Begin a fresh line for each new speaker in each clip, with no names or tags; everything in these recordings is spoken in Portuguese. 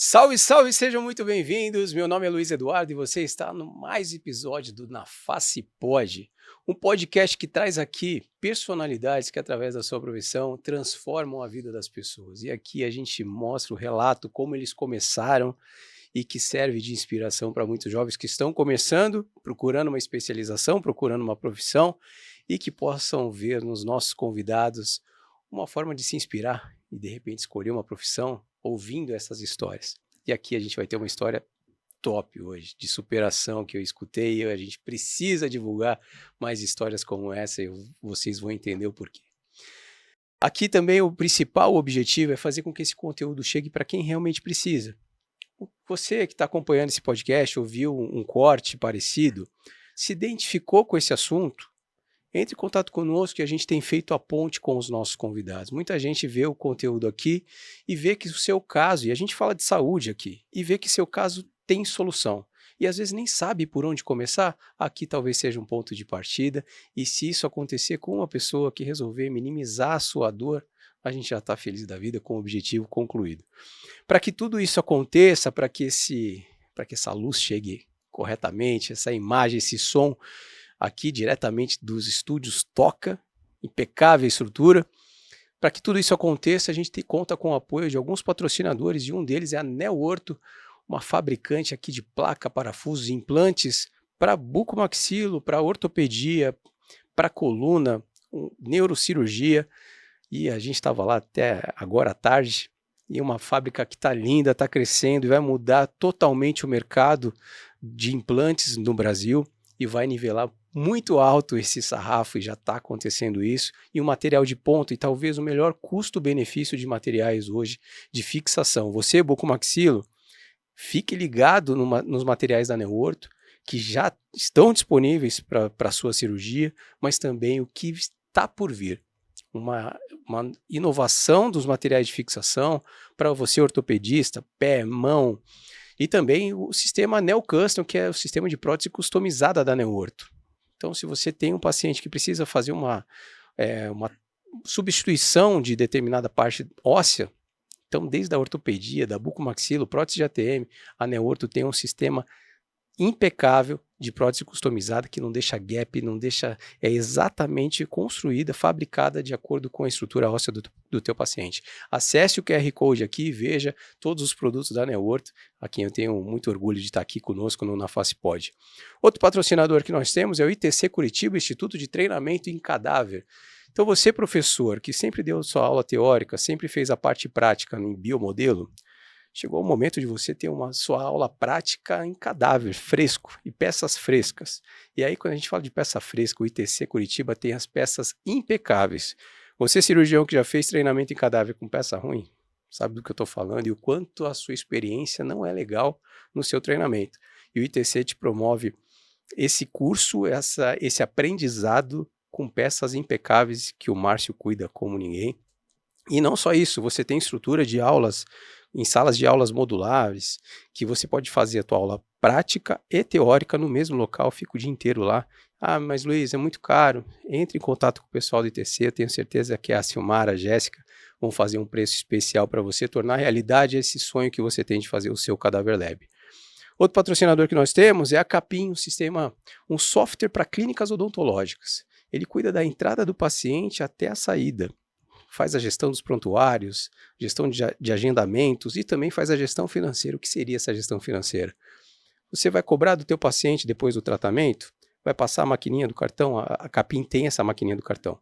Salve, salve, sejam muito bem-vindos. Meu nome é Luiz Eduardo e você está no mais episódio do Na Face Pod, um podcast que traz aqui personalidades que, através da sua profissão, transformam a vida das pessoas. E aqui a gente mostra o relato, como eles começaram e que serve de inspiração para muitos jovens que estão começando, procurando uma especialização, procurando uma profissão e que possam ver nos nossos convidados uma forma de se inspirar e, de repente, escolher uma profissão ouvindo essas histórias. E aqui a gente vai ter uma história top hoje, de superação que eu escutei, e a gente precisa divulgar mais histórias como essa e vocês vão entender o porquê. Aqui também o principal objetivo é fazer com que esse conteúdo chegue para quem realmente precisa. Você que está acompanhando esse podcast, ouviu um corte parecido, se identificou com esse assunto, entre em contato conosco, que a gente tem feito a ponte com os nossos convidados. Muita gente vê o conteúdo aqui e vê que o seu caso, e a gente fala de saúde aqui, e vê que seu caso tem solução. E às vezes nem sabe por onde começar. Aqui talvez seja um ponto de partida, e se isso acontecer com uma pessoa que resolver minimizar a sua dor, a gente já está feliz da vida com o objetivo concluído. Para que tudo isso aconteça, para que essa luz chegue corretamente, essa imagem, esse som, aqui diretamente dos estúdios Toca, impecável estrutura. Para que tudo isso aconteça, a gente conta com o apoio de alguns patrocinadores, e um deles é a Neoorto, uma fabricante aqui de placa, parafusos e implantes para bucomaxilo, para ortopedia, para coluna, neurocirurgia, e a gente estava lá até agora à tarde, e uma fábrica que está linda, está crescendo e vai mudar totalmente o mercado de implantes no Brasil e vai nivelar muito alto esse sarrafo, e já está acontecendo isso, e um material de ponta e talvez o melhor custo-benefício de materiais hoje de fixação. Você, bucomaxilo, fique ligado nos materiais da Neoorto, que já estão disponíveis para a sua cirurgia, mas também o que está por vir. Uma inovação dos materiais de fixação para você, ortopedista, pé, mão, e também o sistema Neo Custom, que é o sistema de prótese customizada da Neoorto. Então, se você tem um paciente que precisa fazer uma substituição de determinada parte óssea, então, desde a ortopedia, da bucomaxilo, prótese de ATM, a Neoorto tem um sistema impecável de prótese customizada, que não deixa gap, é exatamente construída, fabricada de acordo com a estrutura óssea do teu paciente. Acesse o QR Code aqui e veja todos os produtos da Neoorto, a quem eu tenho muito orgulho de estar aqui conosco no Na Face Pod. Outro patrocinador que nós temos é o ITC Curitiba, Instituto de Treinamento em Cadáver. Então você, professor, que sempre deu sua aula teórica, sempre fez a parte prática em biomodelo, chegou o momento de você ter sua aula prática em cadáver fresco e peças frescas. E aí, quando a gente fala de peça fresca, o ITC Curitiba tem as peças impecáveis. Você, cirurgião que já fez treinamento em cadáver com peça ruim, sabe do que eu estou falando e o quanto a sua experiência não é legal no seu treinamento. E o ITC te promove esse curso, esse aprendizado com peças impecáveis que o Márcio cuida como ninguém. E não só isso, você tem estrutura de aulas em salas de aulas modulares, que você pode fazer a tua aula prática e teórica no mesmo local, fica o dia inteiro lá. Ah, mas Luiz, é muito caro. Entre em contato com o pessoal do ITC, eu tenho certeza que a Silmara, a Jéssica, vão fazer um preço especial para você tornar realidade esse sonho que você tem de fazer o seu Cadáver Lab. Outro patrocinador que nós temos é a Capim, um software para clínicas odontológicas. Ele cuida da entrada do paciente até a saída. Faz a gestão dos prontuários, gestão de agendamentos e também faz a gestão financeira. O que seria essa gestão financeira? Você vai cobrar do teu paciente depois do tratamento? Vai passar a maquininha do cartão? A Capim tem essa maquininha do cartão.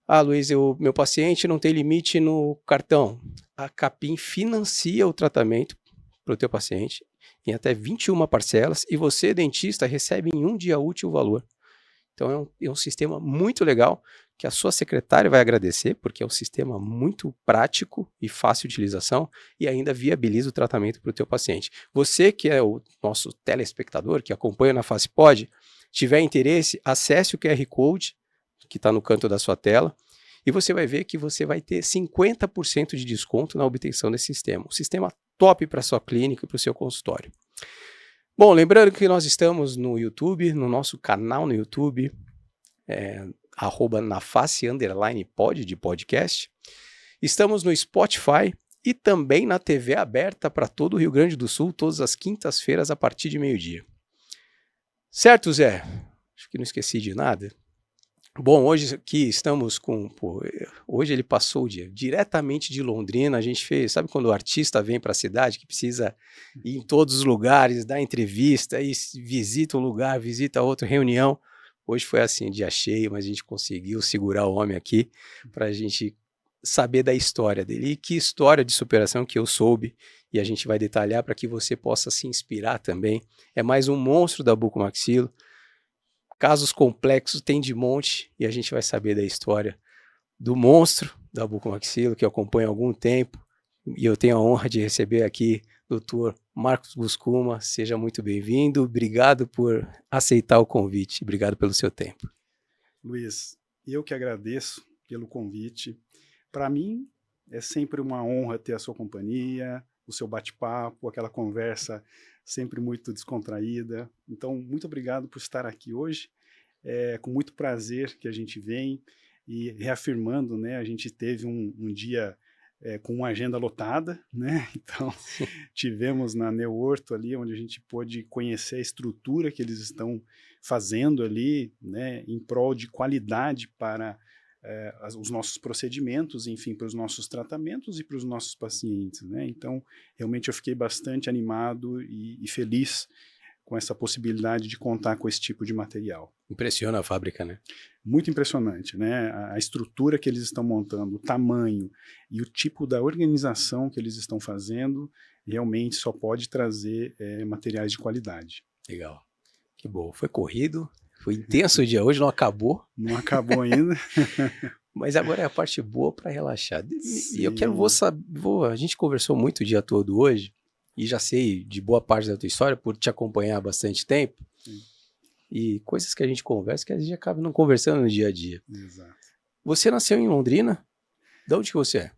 Ah, Luiz, meu paciente não tem limite no cartão. A Capim financia o tratamento para o teu paciente em até 21 parcelas e você, dentista, recebe em um dia útil o valor. Então é um sistema muito legal que a sua secretária vai agradecer, porque é um sistema muito prático e fácil de utilização e ainda viabiliza o tratamento para o teu paciente. Você que é o nosso telespectador, que acompanha na Face Pod, tiver interesse, acesse o QR Code que está no canto da sua tela e você vai ver que você vai ter 50% de desconto na obtenção desse sistema. Um sistema top para a sua clínica e para o seu consultório. Bom, lembrando que nós estamos no YouTube, no nosso canal no YouTube, @naface_pod de podcast. Estamos no Spotify e também na TV aberta para todo o Rio Grande do Sul, todas as quintas-feiras a partir de meio-dia. Certo, Zé? Acho que não esqueci de nada. Bom, hoje aqui estamos com... hoje ele passou o dia diretamente de Londrina. A gente fez... Sabe quando o artista vem para a cidade, que precisa ir em todos os lugares, dar entrevista, e visita um lugar, visita outra reunião. Hoje foi assim, dia cheio, mas a gente conseguiu segurar o homem aqui para a gente saber da história dele. E que história de superação que eu soube, e a gente vai detalhar para que você possa se inspirar também. É mais um monstro da bucomaxilo. Casos complexos tem de monte, e a gente vai saber da história do monstro da bucomaxilo, que eu acompanho há algum tempo, e eu tenho a honra de receber aqui o Dr. Marcos Guscuma. Seja muito bem-vindo, obrigado por aceitar o convite, obrigado pelo seu tempo.
Luiz, eu que agradeço pelo convite. Para mim, é sempre uma honra ter a sua companhia, o seu bate-papo, aquela conversa sempre muito descontraída. Então, muito obrigado por estar aqui hoje. É com muito prazer que a gente vem e reafirmando, né? A gente teve um dia com uma agenda lotada, né? Então, tivemos na Neorto ali, onde a gente pôde conhecer a estrutura que eles estão fazendo ali, né? Em prol de qualidade para os nossos procedimentos, enfim, para os nossos tratamentos e para os nossos pacientes, né? Então, realmente eu fiquei bastante animado e feliz com essa possibilidade de contar com esse tipo de material.
Impressiona a fábrica, né?
Muito impressionante, né? A estrutura que eles estão montando, o tamanho e o tipo da organização que eles estão fazendo, realmente só pode trazer materiais de qualidade.
Legal. Que bom. Foi corrido, foi intenso o dia hoje, não acabou.
Não acabou ainda.
Mas agora é a parte boa para relaxar.
Sim.
E eu quero, a gente conversou muito o dia todo hoje, e já sei de boa parte da tua história, por te acompanhar há bastante tempo. Sim. E coisas que a gente conversa que a gente acaba não conversando no dia a dia.
Exato.
Você nasceu em Londrina? De onde que você é?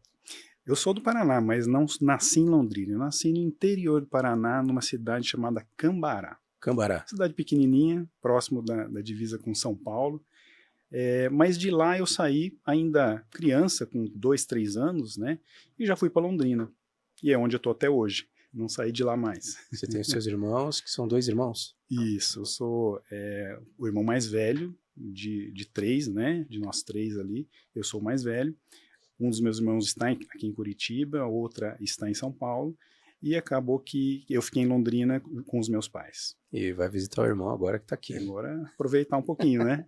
Eu sou do Paraná, mas não nasci em Londrina. Eu nasci no interior do Paraná, numa cidade chamada Cambará.
Cambará.
Cidade pequenininha, próximo da divisa com São Paulo. Mas de lá eu saí ainda criança, com 2, 3 anos, né? E já fui para Londrina. E é onde eu estou até hoje. Não saí de lá mais.
Você tem os seus irmãos, que são 2 irmãos?
Isso, eu sou o irmão mais velho de 3, né? De nós 3 ali. Eu sou o mais velho. Um dos meus irmãos está aqui em Curitiba, a outra está em São Paulo. E acabou que eu fiquei em Londrina com os meus pais.
E vai visitar o irmão agora que está aqui.
Agora aproveitar um pouquinho, né?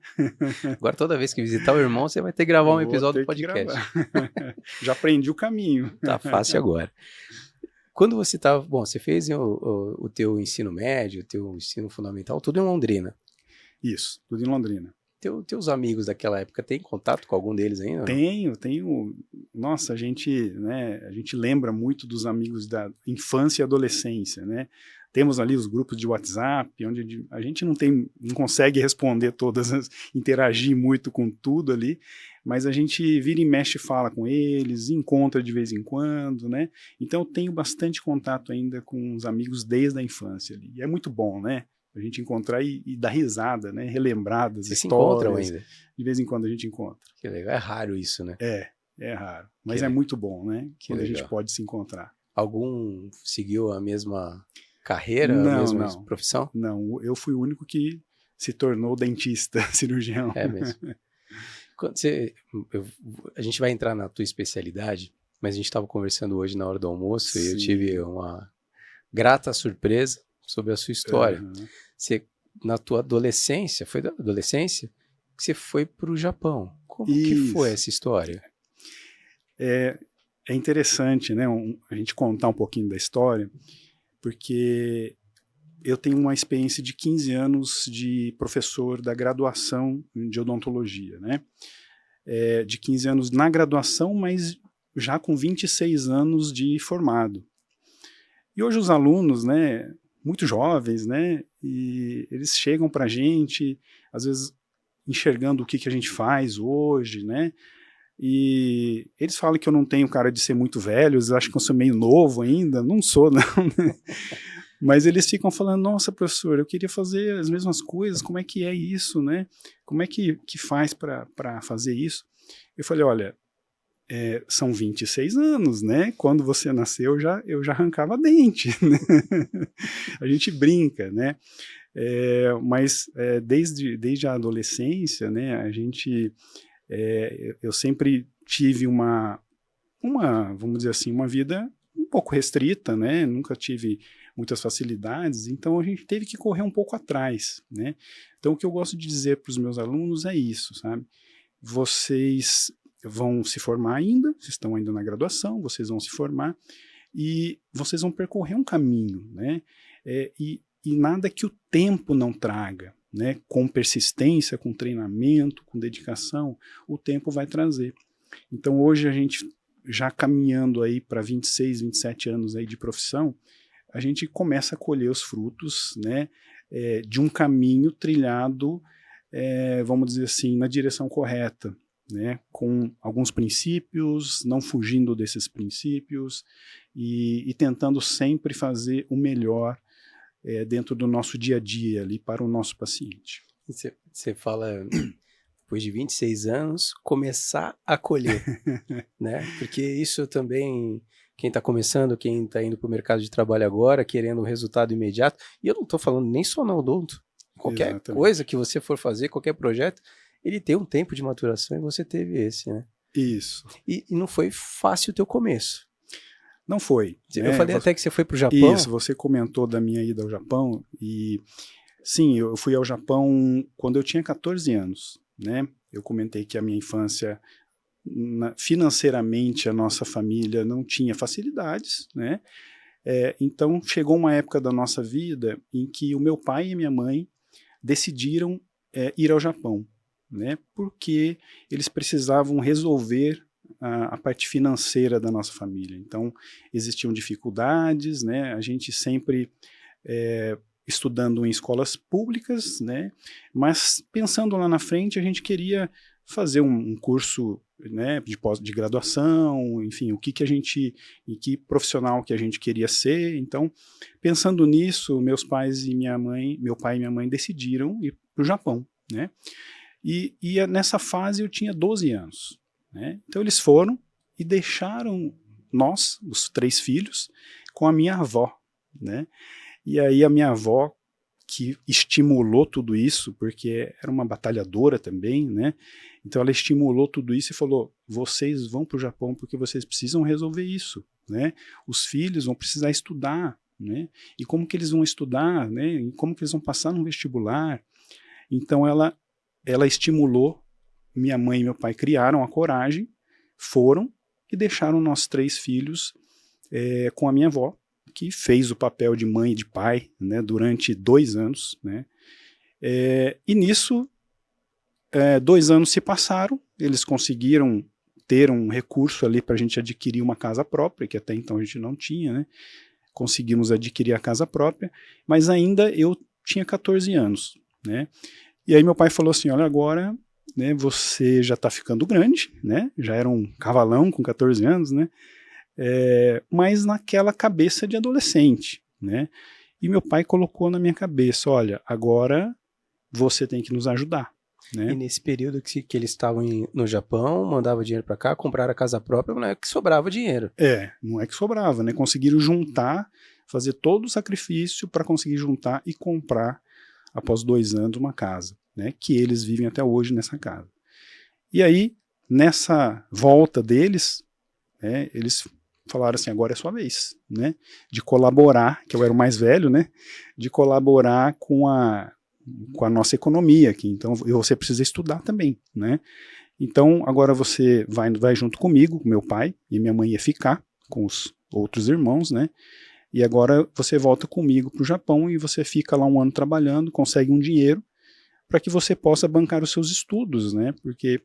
Agora toda vez que visitar o irmão, você vai ter que gravar um episódio do podcast.
Já aprendi o caminho.
Tá fácil agora. Quando você estava... Bom, você fez o teu ensino médio, o teu ensino fundamental, tudo em Londrina.
Isso, tudo em Londrina.
Teus amigos daquela época, tem contato com algum deles ainda?
Tenho. Nossa, a gente lembra muito dos amigos da infância e adolescência, né? Temos ali os grupos de WhatsApp, onde a gente não consegue responder todas, interagir muito com tudo ali, mas a gente vira e mexe e fala com eles, encontra de vez em quando, né? Então eu tenho bastante contato ainda com os amigos desde a infância ali. E é muito bom, né? A gente encontrar e dar risada, né? Relembrar das histórias. Se encontram ainda? De vez em quando a gente encontra.
Que legal. É raro isso, né?
É raro. Mas é muito bom, né? Quando a gente pode se encontrar.
Algum seguiu a mesma carreira, a mesma profissão?
Não, eu fui o único que se tornou dentista, cirurgião.
É mesmo. A gente vai entrar na tua especialidade, mas a gente estava conversando hoje na hora do almoço. Sim. E eu tive uma grata surpresa sobre a sua história. Uhum. Você, na tua adolescência, foi da adolescência que você foi para o Japão. Como que foi essa história?
É interessante, né, a gente contar um pouquinho da história, porque eu tenho uma experiência de 15 anos de professor da graduação de odontologia, né? De 15 anos na graduação, mas já com 26 anos de formado. E hoje os alunos, né, muito jovens, né, e eles chegam para a gente, às vezes enxergando o que a gente faz hoje, né, e eles falam que eu não tenho cara de ser muito velho, eles acham que eu sou meio novo ainda, não sou não, né? Mas eles ficam falando, nossa professor, eu queria fazer as mesmas coisas, como é que é isso, né, como é que faz para fazer isso? Eu falei, olha, são 26 anos, né? Quando você nasceu, eu já arrancava dente, né? A gente brinca, né? Mas desde a adolescência, né? Eu sempre tive vamos dizer assim, uma vida um pouco restrita, né? Nunca tive muitas facilidades, então a gente teve que correr um pouco atrás, né? Então o que eu gosto de dizer para os meus alunos é isso, sabe? Vocês vão se formar ainda, vocês estão ainda na graduação, vocês vão se formar e vocês vão percorrer um caminho, né? E nada que o tempo não traga, né? Com persistência, com treinamento, com dedicação, o tempo vai trazer. Então hoje a gente já caminhando aí para 26, 27 anos aí de profissão, a gente começa a colher os frutos, né, de um caminho trilhado, vamos dizer assim, na direção correta, né, com alguns princípios, não fugindo desses princípios e tentando sempre fazer o melhor dentro do nosso dia a dia ali para o nosso paciente.
Você fala, depois de 26 anos, começar a colher, né? Porque isso também, quem está começando, quem está indo para o mercado de trabalho agora, querendo um resultado imediato, e eu não estou falando nem só no odonto, qualquer
Exatamente.
coisa que você for fazer, qualquer projeto, ele tem um tempo de maturação e você teve esse, né?
Isso.
E não foi fácil o teu começo.
Não foi.
Eu falei até que você foi para o Japão.
Isso, você comentou da minha ida ao Japão, e sim, eu fui ao Japão quando eu tinha 14 anos, né? Eu comentei que a minha infância, financeiramente, a nossa família não tinha facilidades, né? Então chegou uma época da nossa vida em que o meu pai e a minha mãe decidiram ir ao Japão, né? Porque eles precisavam resolver a parte financeira da nossa família. Então existiam dificuldades, né? A gente sempre estudando em escolas públicas, né? Mas pensando lá na frente, a gente queria fazer um curso, né, de graduação, enfim, em que profissional que a gente queria ser. Então, pensando nisso, meu pai e minha mãe decidiram ir para o Japão, né? E nessa fase eu tinha 12 anos, né? Então eles foram e deixaram nós, os 3 filhos, com a minha avó, né? E aí a minha avó, que estimulou tudo isso, porque era uma batalhadora também, né? Então ela estimulou tudo isso e falou: vocês vão para o Japão porque vocês precisam resolver isso, né? Os filhos vão precisar estudar, né? E como que eles vão estudar, né? E como que eles vão passar no vestibular? Então ela estimulou, minha mãe e meu pai criaram a coragem, foram e deixaram nós 3 filhos com a minha avó, que fez o papel de mãe e de pai, né, durante 2 anos, né? E nisso, 2 anos se passaram, eles conseguiram ter um recurso ali para a gente adquirir uma casa própria, que até então a gente não tinha, né? Conseguimos adquirir a casa própria, mas ainda eu tinha 14 anos, né? E aí meu pai falou assim: olha, agora, né, você já está ficando grande, né? Já era um cavalão com 14 anos, né? Mas naquela cabeça de adolescente, né? E meu pai colocou na minha cabeça: olha, agora você tem que nos ajudar, né?
E nesse período que eles estavam no Japão, mandava dinheiro para cá, compraram a casa própria, não é que sobrava dinheiro.
Não é que sobrava, né? Conseguiram juntar, fazer todo o sacrifício para conseguir juntar e comprar, após 2 anos, uma casa, né? Que eles vivem até hoje nessa casa. E aí, nessa volta deles, né, eles falaram assim: agora é sua vez, né, de colaborar, que eu era o mais velho, né, de colaborar com a nossa economia aqui. Então você precisa estudar também, né? Então agora você vai junto comigo, com meu pai, e minha mãe ia ficar com os outros irmãos, né? E agora você volta comigo para o Japão e você fica lá 1 ano trabalhando, consegue um dinheiro para que você possa bancar os seus estudos, né? Porque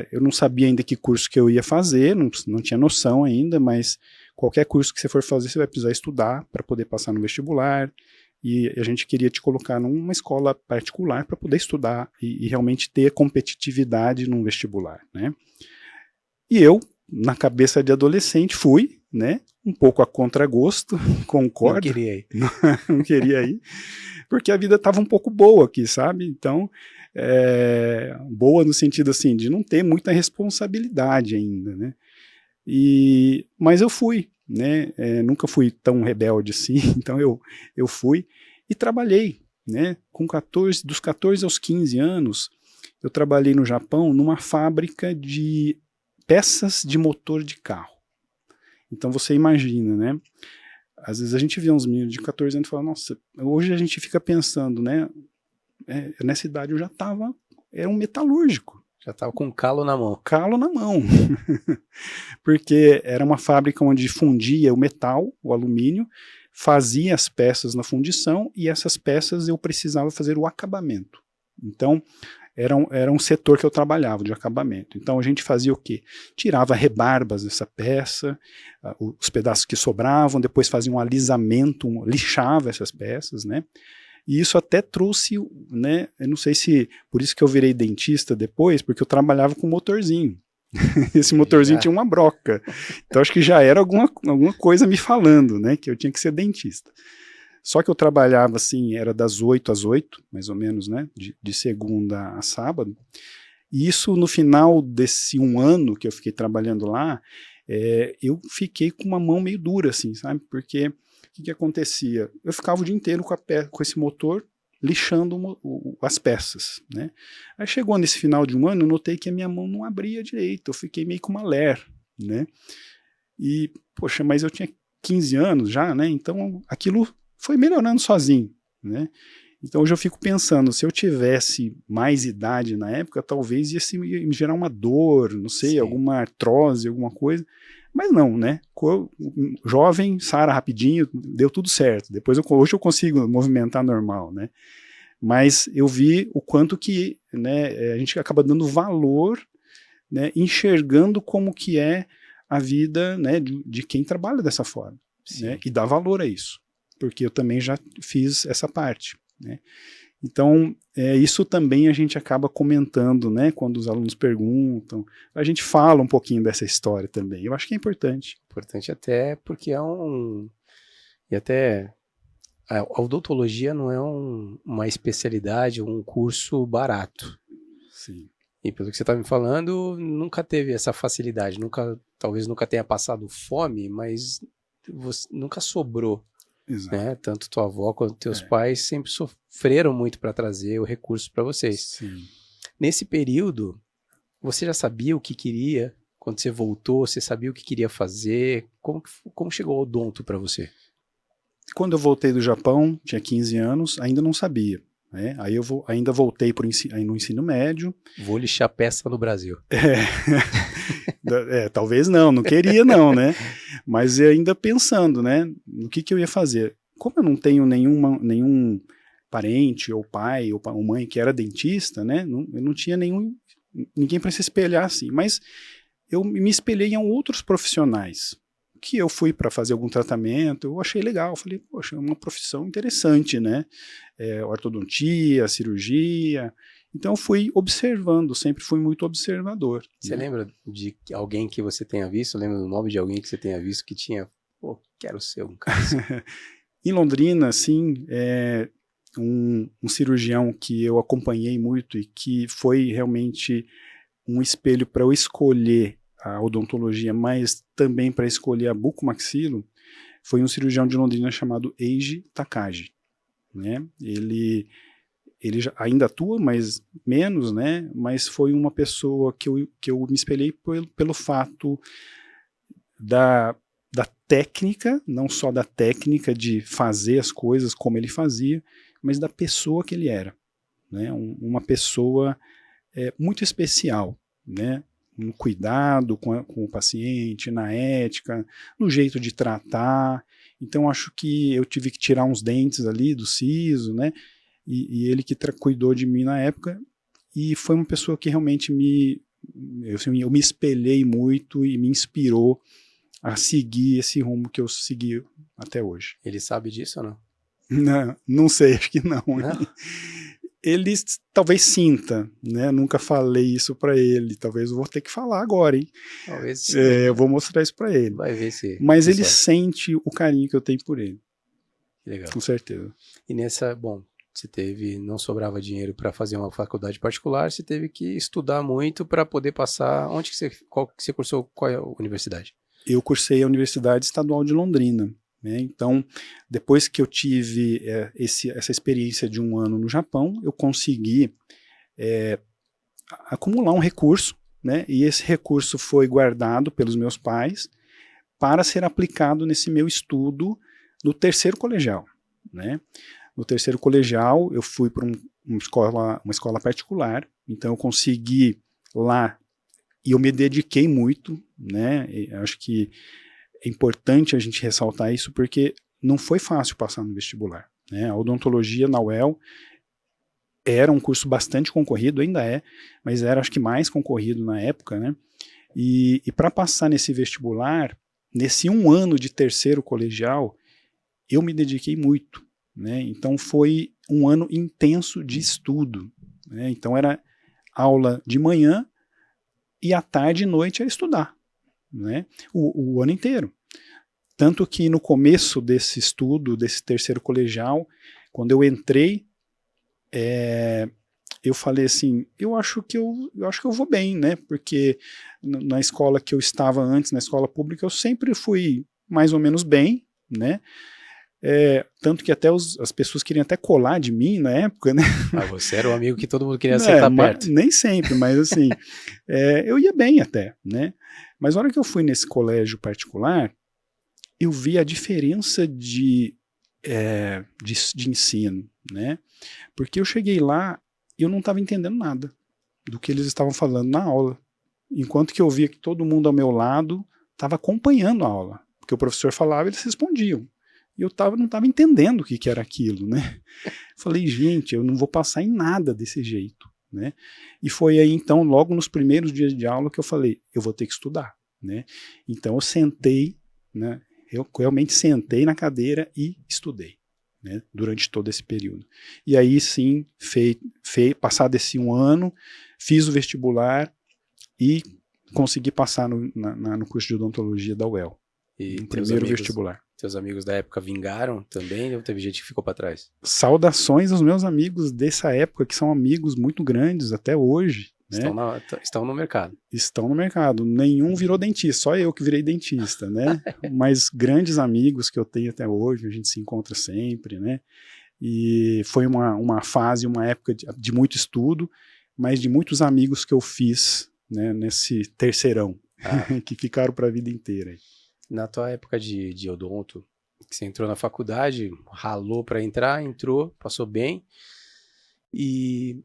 eu não sabia ainda que curso que eu ia fazer, não tinha noção ainda, mas qualquer curso que você for fazer, você vai precisar estudar para poder passar no vestibular, e a gente queria te colocar numa escola particular para poder estudar e realmente ter competitividade num vestibular, né? E eu, na cabeça de adolescente, fui, né? Um pouco a contragosto, concordo.
Não queria ir.
Não queria ir, porque a vida estava um pouco boa aqui, sabe? Então, boa no sentido assim, de não ter muita responsabilidade ainda, né? Mas eu fui, né? Nunca fui tão rebelde assim, então eu fui e trabalhei, né? Dos 14 aos 15 anos, eu trabalhei no Japão numa fábrica de peças de motor de carro. Então você imagina, né? Às vezes a gente vê uns meninos de 14 anos e fala, nossa, hoje a gente fica pensando, né? Nessa idade eu já estava, era um metalúrgico.
Já estava com calo na mão.
Calo na mão. Porque era uma fábrica onde fundia o metal, o alumínio, fazia as peças na fundição e essas peças eu precisava fazer o acabamento. Então, era um setor que eu trabalhava, de acabamento. Então a gente fazia o quê? Tirava rebarbas dessa peça, os pedaços que sobravam, depois fazia um alisamento, lixava essas peças, né? E isso até trouxe, né? Eu não sei se por isso que eu virei dentista depois, porque eu trabalhava com motorzinho. Esse motorzinho tinha uma broca. Então acho que já era alguma coisa me falando, né? Que eu tinha que ser dentista. Só que eu trabalhava assim, era das 8 às 8, mais ou menos, né? De segunda a sábado. E isso no final desse 1 ano que eu fiquei trabalhando lá, eu fiquei com uma mão meio dura, assim, sabe? Porque o que acontecia? Eu ficava o dia inteiro com esse motor lixando as peças, né? Aí chegou nesse final de 1 ano, eu notei que a minha mão não abria direito, eu fiquei meio com uma ler, né? E, poxa, mas eu tinha 15 anos já, né? Então aquilo foi melhorando sozinho, né? Então hoje eu fico pensando, se eu tivesse mais idade na época, talvez ia me gerar uma dor, não sei, sim, alguma artrose, alguma coisa, mas não, né? Jovem, sara rapidinho, deu tudo certo. Hoje eu consigo movimentar normal, né? Mas eu vi o quanto que, né, a gente acaba dando valor, né, enxergando como que é a vida, né, de quem trabalha dessa forma, né, e dá valor a isso. Porque eu também já fiz essa parte, né? Então, isso também a gente acaba comentando, né, quando os alunos perguntam, a gente fala um pouquinho dessa história também, eu acho que é importante.
Importante até porque e até, a odontologia não é uma especialidade, um curso barato.
Sim.
E pelo que você está me falando, nunca teve essa facilidade, talvez nunca tenha passado fome, mas nunca sobrou.
Exato.
Né? Tanto tua avó quanto teus pais sempre sofreram muito para trazer o recurso para vocês.
Sim.
Nesse período, você já sabia o que queria? Quando você voltou, você sabia o que queria fazer? Como chegou o odonto para você?
Quando eu voltei do Japão, tinha 15 anos, ainda não sabia. Né? Aí eu ainda voltei no ensino médio.
Vou lixar peça no Brasil.
Talvez não queria não, né? Mas ainda pensando, né, no que eu ia fazer. Como eu não tenho nenhum parente ou pai ou mãe que era dentista, né, eu não tinha ninguém para se espelhar assim, mas eu me espelhei em outros profissionais que eu fui para fazer algum tratamento, eu achei legal, falei, poxa, é uma profissão interessante, né, ortodontia, cirurgia. Então eu fui observando, sempre fui muito observador.
Você lembra de alguém que você tenha visto? Lembra do nome de alguém que você tenha visto que tinha, pô, quero ser um cara assim?
Em Londrina, sim, um cirurgião que eu acompanhei muito e que foi realmente um espelho para eu escolher a odontologia, mas também para escolher a bucomaxilo, foi um cirurgião de Londrina chamado Eiji Takagi, né? Ele ainda atua, mas menos, né? Mas foi uma pessoa que eu me espelhei pelo fato da técnica, não só da técnica de fazer as coisas como ele fazia, mas da pessoa que ele era, né? Uma pessoa muito especial, né? No cuidado com o paciente, na ética, no jeito de tratar. Então acho que eu tive que tirar uns dentes ali do siso, né? E ele que cuidou de mim na época, e foi uma pessoa que realmente eu me espelhei muito e me inspirou a seguir esse rumo que eu segui até hoje.
Ele sabe disso ou não?
Não sei, acho que não.
Não?
Ele talvez sinta, né? Nunca falei isso para ele, talvez eu vou ter que falar agora, hein?
Talvez sim.
Eu vou mostrar isso para ele.
Vai ver se...
Mas ele sente o carinho que eu tenho por ele.
Legal.
Com certeza.
E nessa, bom, não sobrava dinheiro para fazer uma faculdade particular, você teve que estudar muito para poder passar. Qual que você cursou? Qual é a universidade?
Eu cursei a Universidade Estadual de Londrina, né? Então, depois que eu tive essa experiência de 1 ano no Japão, eu consegui acumular um recurso, né? E esse recurso foi guardado pelos meus pais para ser aplicado nesse meu estudo no 3º colegial, né? No 3º colegial, eu fui para uma escola particular, então eu consegui lá, e eu me dediquei muito, né? Eu acho que é importante a gente ressaltar isso, porque não foi fácil passar no vestibular, né? A odontologia na UEL era um curso bastante concorrido, ainda é, mas era, acho que, mais concorrido na época, né? E para passar nesse vestibular, nesse 1 ano de 3º colegial, eu me dediquei muito, né? Então foi um ano intenso de estudo, né? Então era aula de manhã e à tarde e noite era estudar, né? O ano inteiro. Tanto que no começo desse estudo, desse 3º colegial, quando eu entrei, eu falei assim, eu acho que eu vou bem, né? Porque na escola que eu estava antes, na escola pública, eu sempre fui mais ou menos bem, né? Tanto que até as pessoas queriam até colar de mim na época, né?
Ah, você era o amigo que todo mundo queria sentar perto.
Nem sempre, mas assim, eu ia bem até, né? Mas na hora que eu fui nesse colégio particular, eu vi a diferença de ensino, né? Porque eu cheguei lá e eu não estava entendendo nada do que eles estavam falando na aula. Enquanto que eu via que todo mundo ao meu lado estava acompanhando a aula. Porque o professor falava e eles respondiam. E eu não estava entendendo o que era aquilo, né? Falei, gente, eu não vou passar em nada desse jeito, né? E foi aí, então, logo nos primeiros dias de aula que eu falei, eu vou ter que estudar, né? Então eu sentei, né? Eu realmente sentei na cadeira e estudei, né? Durante todo esse período. E aí sim, passado esse 1 ano, fiz o vestibular e consegui passar no curso de odontologia da UEL.
E
no primeiro vestibular.
Teus amigos da época vingaram também ou teve gente que ficou para trás?
Saudações aos meus amigos dessa época, que são amigos muito grandes até hoje. Né?
Estão no mercado.
Estão no mercado. Nenhum virou dentista, só eu que virei dentista, né? Mas grandes amigos que eu tenho até hoje, a gente se encontra sempre, né? E foi uma fase, uma época de muito estudo, mas de muitos amigos que eu fiz, né, nesse terceirão, que ficaram para a vida inteira.
Na tua época de odonto, que você entrou na faculdade, ralou para entrar, entrou, passou bem. E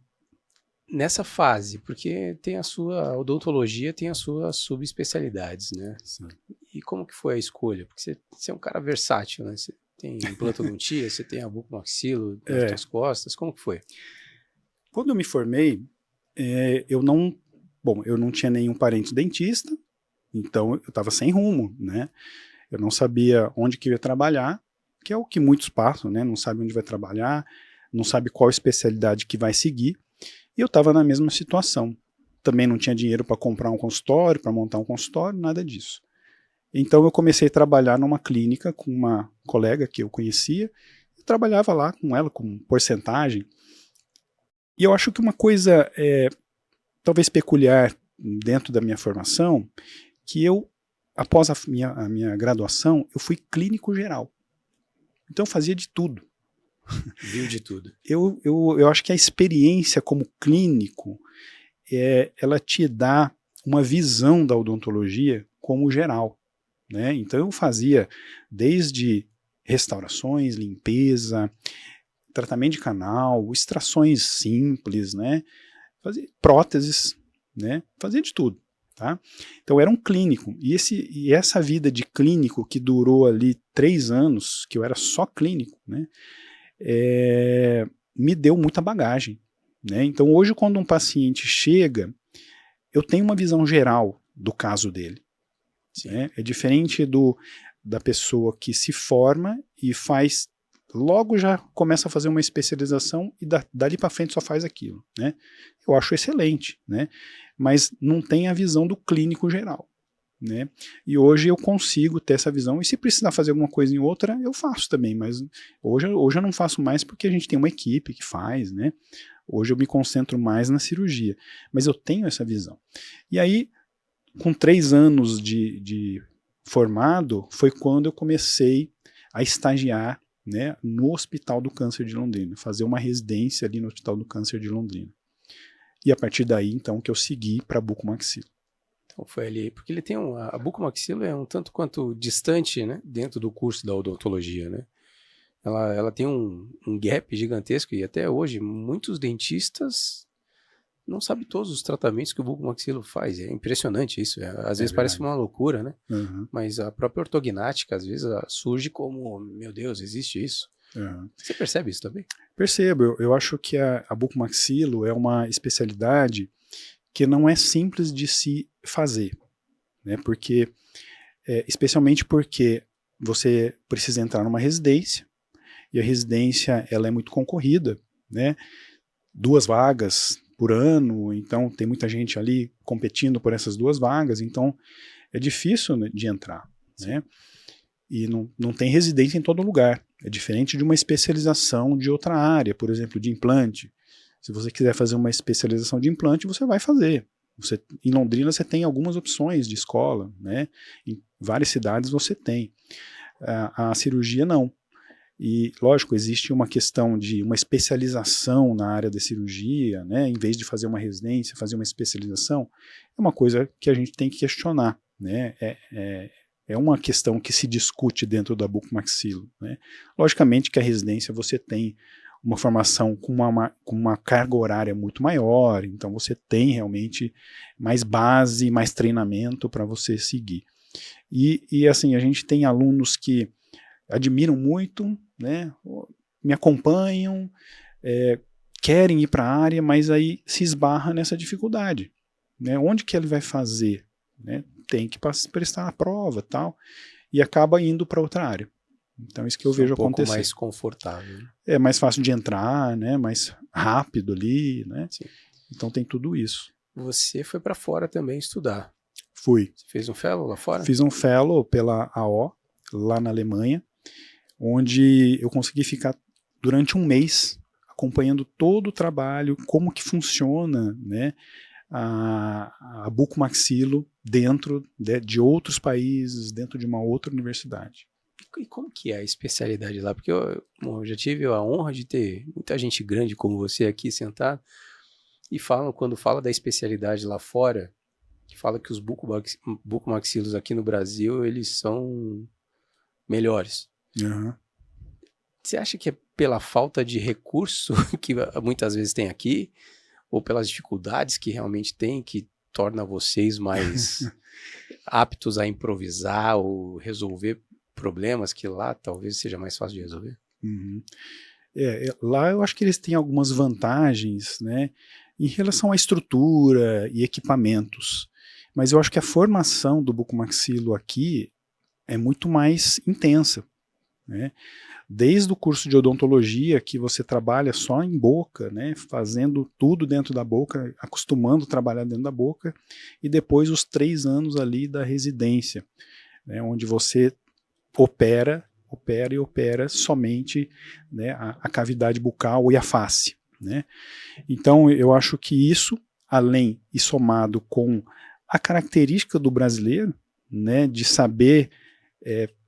nessa fase, porque a odontologia tem as suas subespecialidades, né?
Sim.
E como que foi a escolha? Porque você é um cara versátil, né? Você tem implantodontia, você tem a bucomaxilo nas tuas costas, como que foi?
Quando eu me formei, eu não tinha nenhum parente dentista, então eu estava sem rumo, né? Eu não sabia onde que eu ia trabalhar, que é o que muitos passam, né? Não sabe onde vai trabalhar, não sabe qual especialidade que vai seguir. E eu estava na mesma situação. Também não tinha dinheiro para comprar um consultório, para montar um consultório, nada disso. Então eu comecei a trabalhar numa clínica com uma colega que eu conhecia, e trabalhava lá com ela com porcentagem. E eu acho que uma coisa talvez peculiar dentro da minha formação, que eu, após a minha graduação, eu fui clínico geral. Então eu fazia de tudo.
Viu de tudo.
Eu acho que a experiência como clínico, ela te dá uma visão da odontologia como geral, né? Então eu fazia desde restaurações, limpeza, tratamento de canal, extrações simples, né? Fazia próteses, né? Fazia de tudo. Tá? Então era um clínico, e essa vida de clínico que durou ali 3 anos, que eu era só clínico, né? Me deu muita bagagem, né? Então hoje quando um paciente chega, eu tenho uma visão geral do caso dele, né? É diferente da pessoa que se forma e logo já começa a fazer uma especialização e dali para frente só faz aquilo, né? Eu acho excelente, né? Mas não tem a visão do clínico geral, né? E hoje eu consigo ter essa visão, e se precisar fazer alguma coisa em outra, eu faço também, mas hoje eu não faço mais porque a gente tem uma equipe que faz, né? Hoje eu me concentro mais na cirurgia, mas eu tenho essa visão. E aí, com 3 anos de formado, foi quando eu comecei a estagiar, né, no Hospital do Câncer de Londrina, fazer uma residência ali no Hospital do Câncer de Londrina. E a partir daí, então, que eu segui para bucomaxilo.
Então foi ali, porque ele tem a bucomaxilo é um tanto quanto distante, né, dentro do curso da odontologia, né? Ela tem um gap gigantesco e até hoje muitos dentistas não sabem todos os tratamentos que o bucomaxilo faz. É impressionante isso. Às vezes parece uma loucura, né?
Uhum.
Mas a própria ortognática às vezes surge como, meu Deus, existe isso.
Uhum.
Você percebe isso também?
Percebo. Eu acho que a bucomaxilo é uma especialidade que não é simples de se fazer, né? Porque, especialmente porque você precisa entrar numa residência, e a residência ela é muito concorrida, né? 2 vagas por ano, então tem muita gente ali competindo por essas 2 vagas, então é difícil, né, de entrar, né? E não tem residência em todo lugar. É diferente de uma especialização de outra área, por exemplo, de implante. Se você quiser fazer uma especialização de implante, você vai fazer. Em Londrina você tem algumas opções de escola, né? Em várias cidades você tem. A cirurgia não. E, lógico, existe uma questão de uma especialização na área da cirurgia, né? Em vez de fazer uma residência, fazer uma especialização, é uma coisa que a gente tem que questionar, né? É uma questão que se discute dentro da bucomaxilo, né? Logicamente que a residência você tem uma formação com uma carga horária muito maior, então você tem realmente mais base, mais treinamento para você seguir. E assim, a gente tem alunos que admiram muito, né, me acompanham, querem ir para a área, mas aí se esbarra nessa dificuldade, né? Onde que ele vai fazer? Né? Tem que prestar a prova, tal, e acaba indo para outra área. Então isso que eu vejo acontecer.
Um pouco mais confortável.
É mais fácil de entrar, né? Mais rápido ali, né?
Sim.
Então tem tudo isso.
Você foi para fora também estudar.
Fui.
Você fez um fellow lá fora?
Fiz um fellow pela AO, lá na Alemanha, onde eu consegui ficar durante 1 mês acompanhando todo o trabalho, como que funciona, né, a bucomaxilo dentro de outros países, dentro de uma outra universidade.
E como que é a especialidade lá? Porque eu já tive a honra de ter muita gente grande como você aqui sentado e quando fala da especialidade lá fora, que fala que os bucomaxilos aqui no Brasil, eles são melhores.
Uhum.
Você acha que é pela falta de recurso que muitas vezes tem aqui, ou pelas dificuldades que realmente tem, que torna vocês mais aptos a improvisar ou resolver problemas que lá talvez seja mais fácil de resolver?
Uhum. Lá eu acho que eles têm algumas vantagens, né, em relação à estrutura e equipamentos, mas eu acho que a formação do bucomaxilo aqui é muito mais intensa, né? Desde o curso de odontologia, que você trabalha só em boca, né, fazendo tudo dentro da boca, acostumando a trabalhar dentro da boca, e depois os 3 anos ali da residência, né, onde você opera somente, né, a cavidade bucal e a face, né? Então eu acho que isso, além e somado com a característica do brasileiro, né, de saber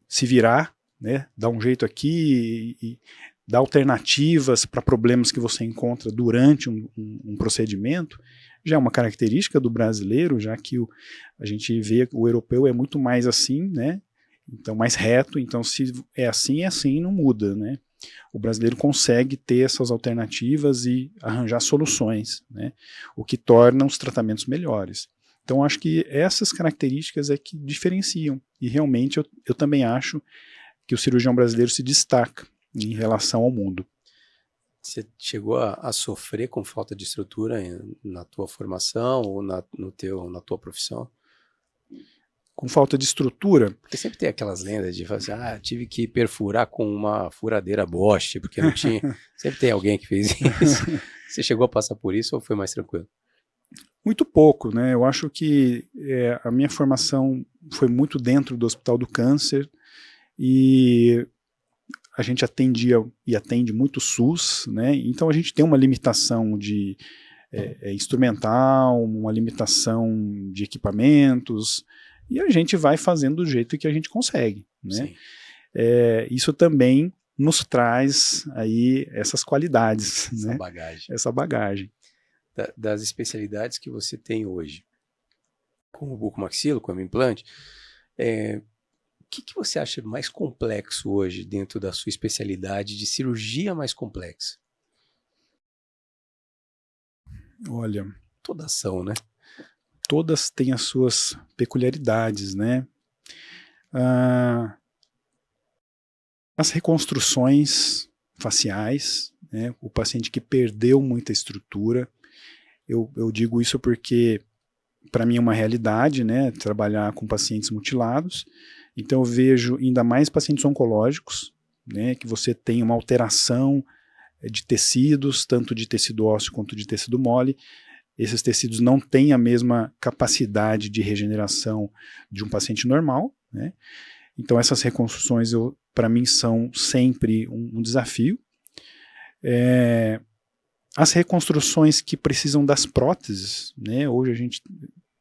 se virar, né, dar um jeito aqui e dar alternativas para problemas que você encontra durante um procedimento, já é uma característica do brasileiro, já que a gente vê o europeu é muito mais assim, né? Então mais reto, então se é assim, não muda, né? O brasileiro consegue ter essas alternativas e arranjar soluções, né? O que torna os tratamentos melhores. Então acho que essas características é que diferenciam, e realmente eu também acho que o cirurgião brasileiro se destaca em relação ao mundo.
Você chegou a sofrer com falta de estrutura na tua formação ou na tua profissão?
Com falta de estrutura?
Porque sempre tem aquelas lendas de falar assim, tive que perfurar com uma furadeira Bosch, porque não tinha. Sempre tem alguém que fez isso. Você chegou a passar por isso ou foi mais tranquilo?
Muito pouco, né? Eu acho que a minha formação foi muito dentro do Hospital do Câncer, e a gente atendia e atende muito SUS, né? Então a gente tem uma limitação de instrumental, uma limitação de equipamentos, e a gente vai fazendo do jeito que a gente consegue, né? Isso também nos traz aí essas qualidades,
essa
né?
bagagem.
Essa bagagem.
Das especialidades que você tem hoje, com o bucomaxilo, com o implante, o que você acha mais complexo hoje dentro da sua especialidade de cirurgia mais complexa?
Olha,
todas são, né?
Todas têm as suas peculiaridades, né? As reconstruções faciais, né? O paciente que perdeu muita estrutura, eu digo isso porque para mim é uma realidade, né? Trabalhar com pacientes mutilados, então eu vejo ainda mais pacientes oncológicos, né? Que você tem uma alteração de tecidos, tanto de tecido ósseo quanto de tecido mole. Esses tecidos não têm a mesma capacidade de regeneração de um paciente normal, né? Então essas reconstruções, para mim, são sempre um desafio. As reconstruções que precisam das próteses, né? Hoje a gente,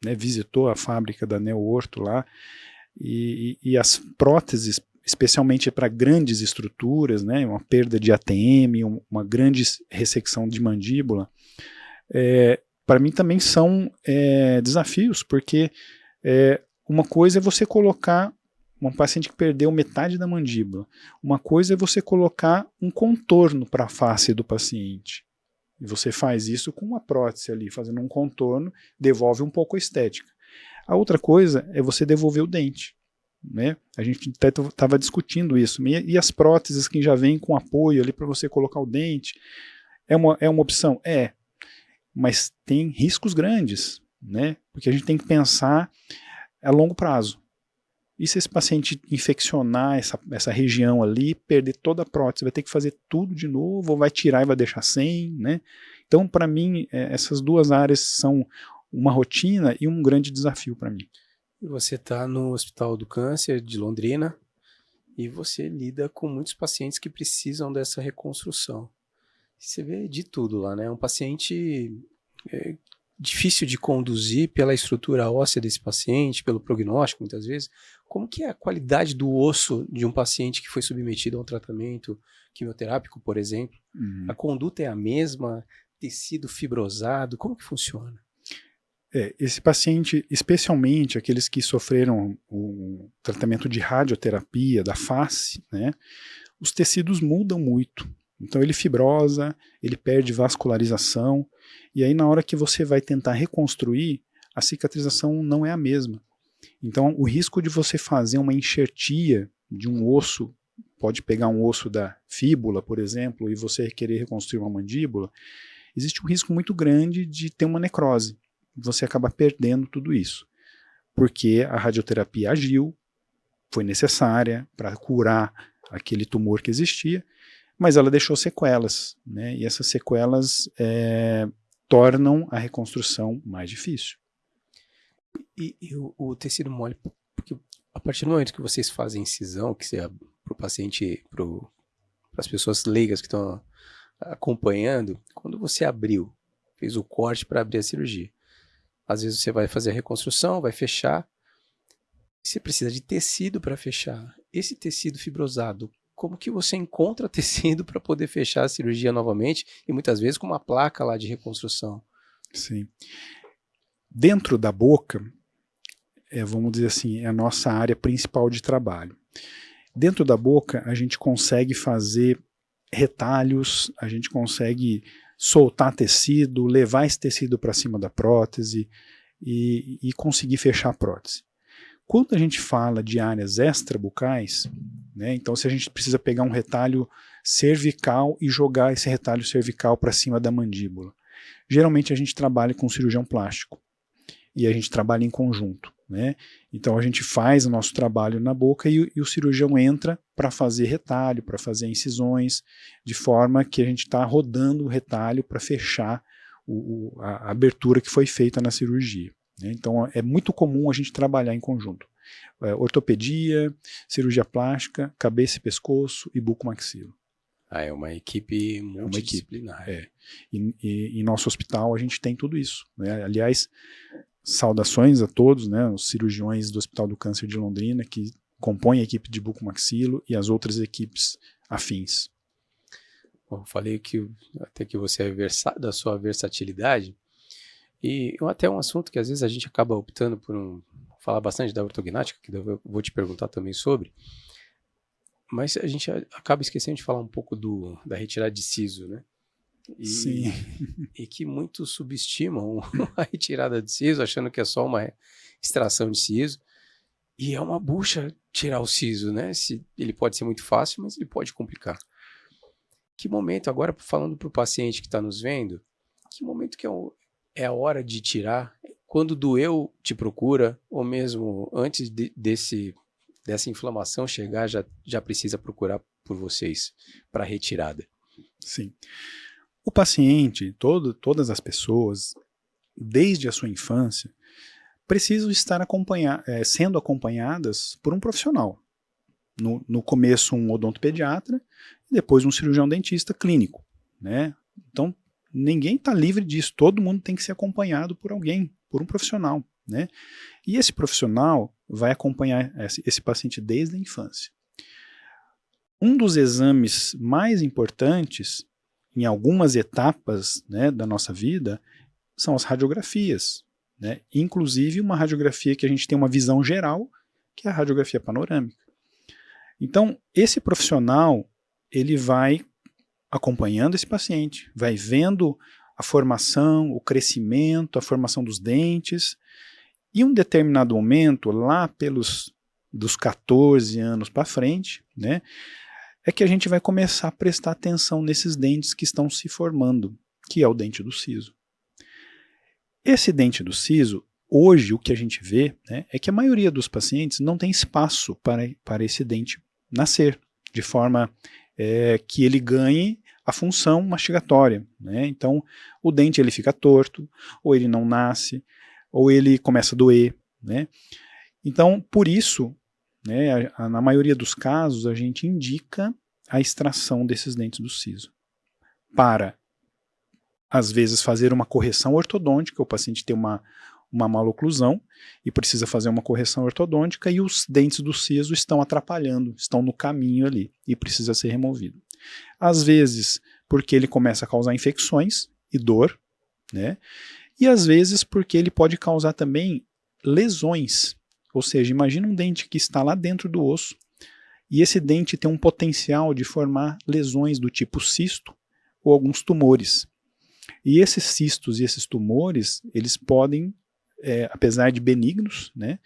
né, visitou a fábrica da NeoOrtho lá, e as próteses, especialmente para grandes estruturas, né, uma perda de ATM, uma grande ressecção de mandíbula, para mim também são desafios, porque uma coisa é você colocar um paciente que perdeu metade da mandíbula, uma coisa é você colocar um contorno para a face do paciente, e você faz isso com uma prótese ali, fazendo um contorno, devolve um pouco a estética. A outra coisa é você devolver o dente, né? A gente até estava discutindo isso. E as próteses que já vêm com apoio ali para você colocar o dente, é uma opção? Mas tem riscos grandes, né? Porque a gente tem que pensar a longo prazo. E se esse paciente infeccionar essa região ali, perder toda a prótese, vai ter que fazer tudo de novo, ou vai tirar e vai deixar sem, né? Então, para mim, essas duas áreas são uma rotina e um grande desafio para mim.
E você está no Hospital do Câncer de Londrina e você lida com muitos pacientes que precisam dessa reconstrução. Você vê de tudo lá, né? Um paciente difícil de conduzir pela estrutura óssea desse paciente, pelo prognóstico, muitas vezes. Como que é a qualidade do osso de um paciente que foi submetido a um tratamento quimioterápico, por exemplo? A conduta é a mesma? Tecido fibrosado? Como que funciona?
Esse paciente, especialmente aqueles que sofreram o tratamento de radioterapia da face, né, os tecidos mudam muito. Então ele fibrosa, ele perde vascularização, e aí na hora que você vai tentar reconstruir, a cicatrização não é a mesma. Então o risco de você fazer uma enxertia de um osso, pode pegar um osso da fíbula, por exemplo, e você querer reconstruir uma mandíbula, existe um risco muito grande de ter uma necrose. Você acaba perdendo tudo isso, porque a radioterapia agiu, foi necessária para curar aquele tumor que existia, mas ela deixou sequelas, né? E essas sequelas tornam a reconstrução mais difícil.
E o tecido mole, porque a partir do momento que vocês fazem incisão, que seja para o paciente, para as pessoas leigas que estão acompanhando, quando você abriu, fez o corte para abrir a cirurgia, às vezes você vai fazer a reconstrução, vai fechar, você precisa de tecido para fechar. Esse tecido fibrosado, como que você encontra tecido para poder fechar a cirurgia novamente, e muitas vezes com uma placa lá de reconstrução?
Sim. Dentro da boca, vamos dizer assim, é a nossa área principal de trabalho. Dentro da boca, a gente consegue fazer retalhos, a gente consegue soltar tecido, levar esse tecido para cima da prótese e conseguir fechar a prótese. Quando a gente fala de áreas extrabucais, né, então se a gente precisa pegar um retalho cervical e jogar esse retalho cervical para cima da mandíbula, geralmente a gente trabalha com cirurgião plástico e a gente trabalha em conjunto, né? Então a gente faz o nosso trabalho na boca e o cirurgião entra para fazer retalho, para fazer incisões, de forma que a gente está rodando o retalho para fechar a abertura que foi feita na cirurgia. né? Então, é muito comum a gente trabalhar em conjunto. Ortopedia, cirurgia plástica, cabeça e pescoço e bucomaxilo.
É uma equipe
É uma equipe.
multidisciplinar.
E em nosso hospital a gente tem tudo isso, né? Aliás, saudações a todos, né? Os cirurgiões do Hospital do Câncer de Londrina que compõem a equipe de bucomaxilo e as outras equipes afins.
Bom, falei que até que você é da sua versatilidade, e até um assunto que às vezes a gente acaba optando por falar bastante da ortognática, que eu vou te perguntar também sobre, mas a gente acaba esquecendo de falar um pouco da retirada de siso, né?
Sim.
E que muitos subestimam a retirada de siso, achando que é só uma extração de siso, e é uma bucha tirar o siso, né? Ele pode ser muito fácil, mas ele pode complicar. Que momento, agora falando para o paciente que está nos vendo, que momento que é a hora de tirar? Quando doeu, te procura, ou mesmo antes dessa inflamação chegar, já precisa procurar por vocês para retirada?
Sim. O paciente, todas as pessoas, desde a sua infância, precisam estar sendo acompanhadas por um profissional. No começo, um odontopediatra, e depois um cirurgião dentista clínico, né? Então, ninguém está livre disso, todo mundo tem que ser acompanhado por alguém, por um profissional, né? E esse profissional vai acompanhar esse paciente desde a infância. Um dos exames mais importantes, em algumas etapas, né, da nossa vida, são as radiografias, né? Inclusive uma radiografia que a gente tem uma visão geral, que é a radiografia panorâmica. Então, esse profissional, ele vai acompanhando esse paciente, vai vendo a formação, o crescimento, a formação dos dentes, e em um determinado momento, lá dos 14 anos para frente, né, é que a gente vai começar a prestar atenção nesses dentes que estão se formando, que é o dente do siso. Esse dente do siso, hoje o que a gente vê, né, é que a maioria dos pacientes não tem espaço para esse dente nascer, de forma que ele ganhe a função mastigatória, né? Então, o dente ele fica torto, ou ele não nasce, ou ele começa a doer, né? Então, por isso, né, na maioria dos casos, a gente indica a extração desses dentes do siso para, às vezes, fazer uma correção ortodôntica. O paciente tem uma maloclusão e precisa fazer uma correção ortodôntica e os dentes do siso estão atrapalhando, estão no caminho ali e precisa ser removido. Às vezes porque ele começa a causar infecções e dor, né? E às vezes porque ele pode causar também lesões, ou seja, imagina um dente que está lá dentro do osso e esse dente tem um potencial de formar lesões do tipo cisto ou alguns tumores. E esses cistos e esses tumores, eles podem, apesar de benignos, né,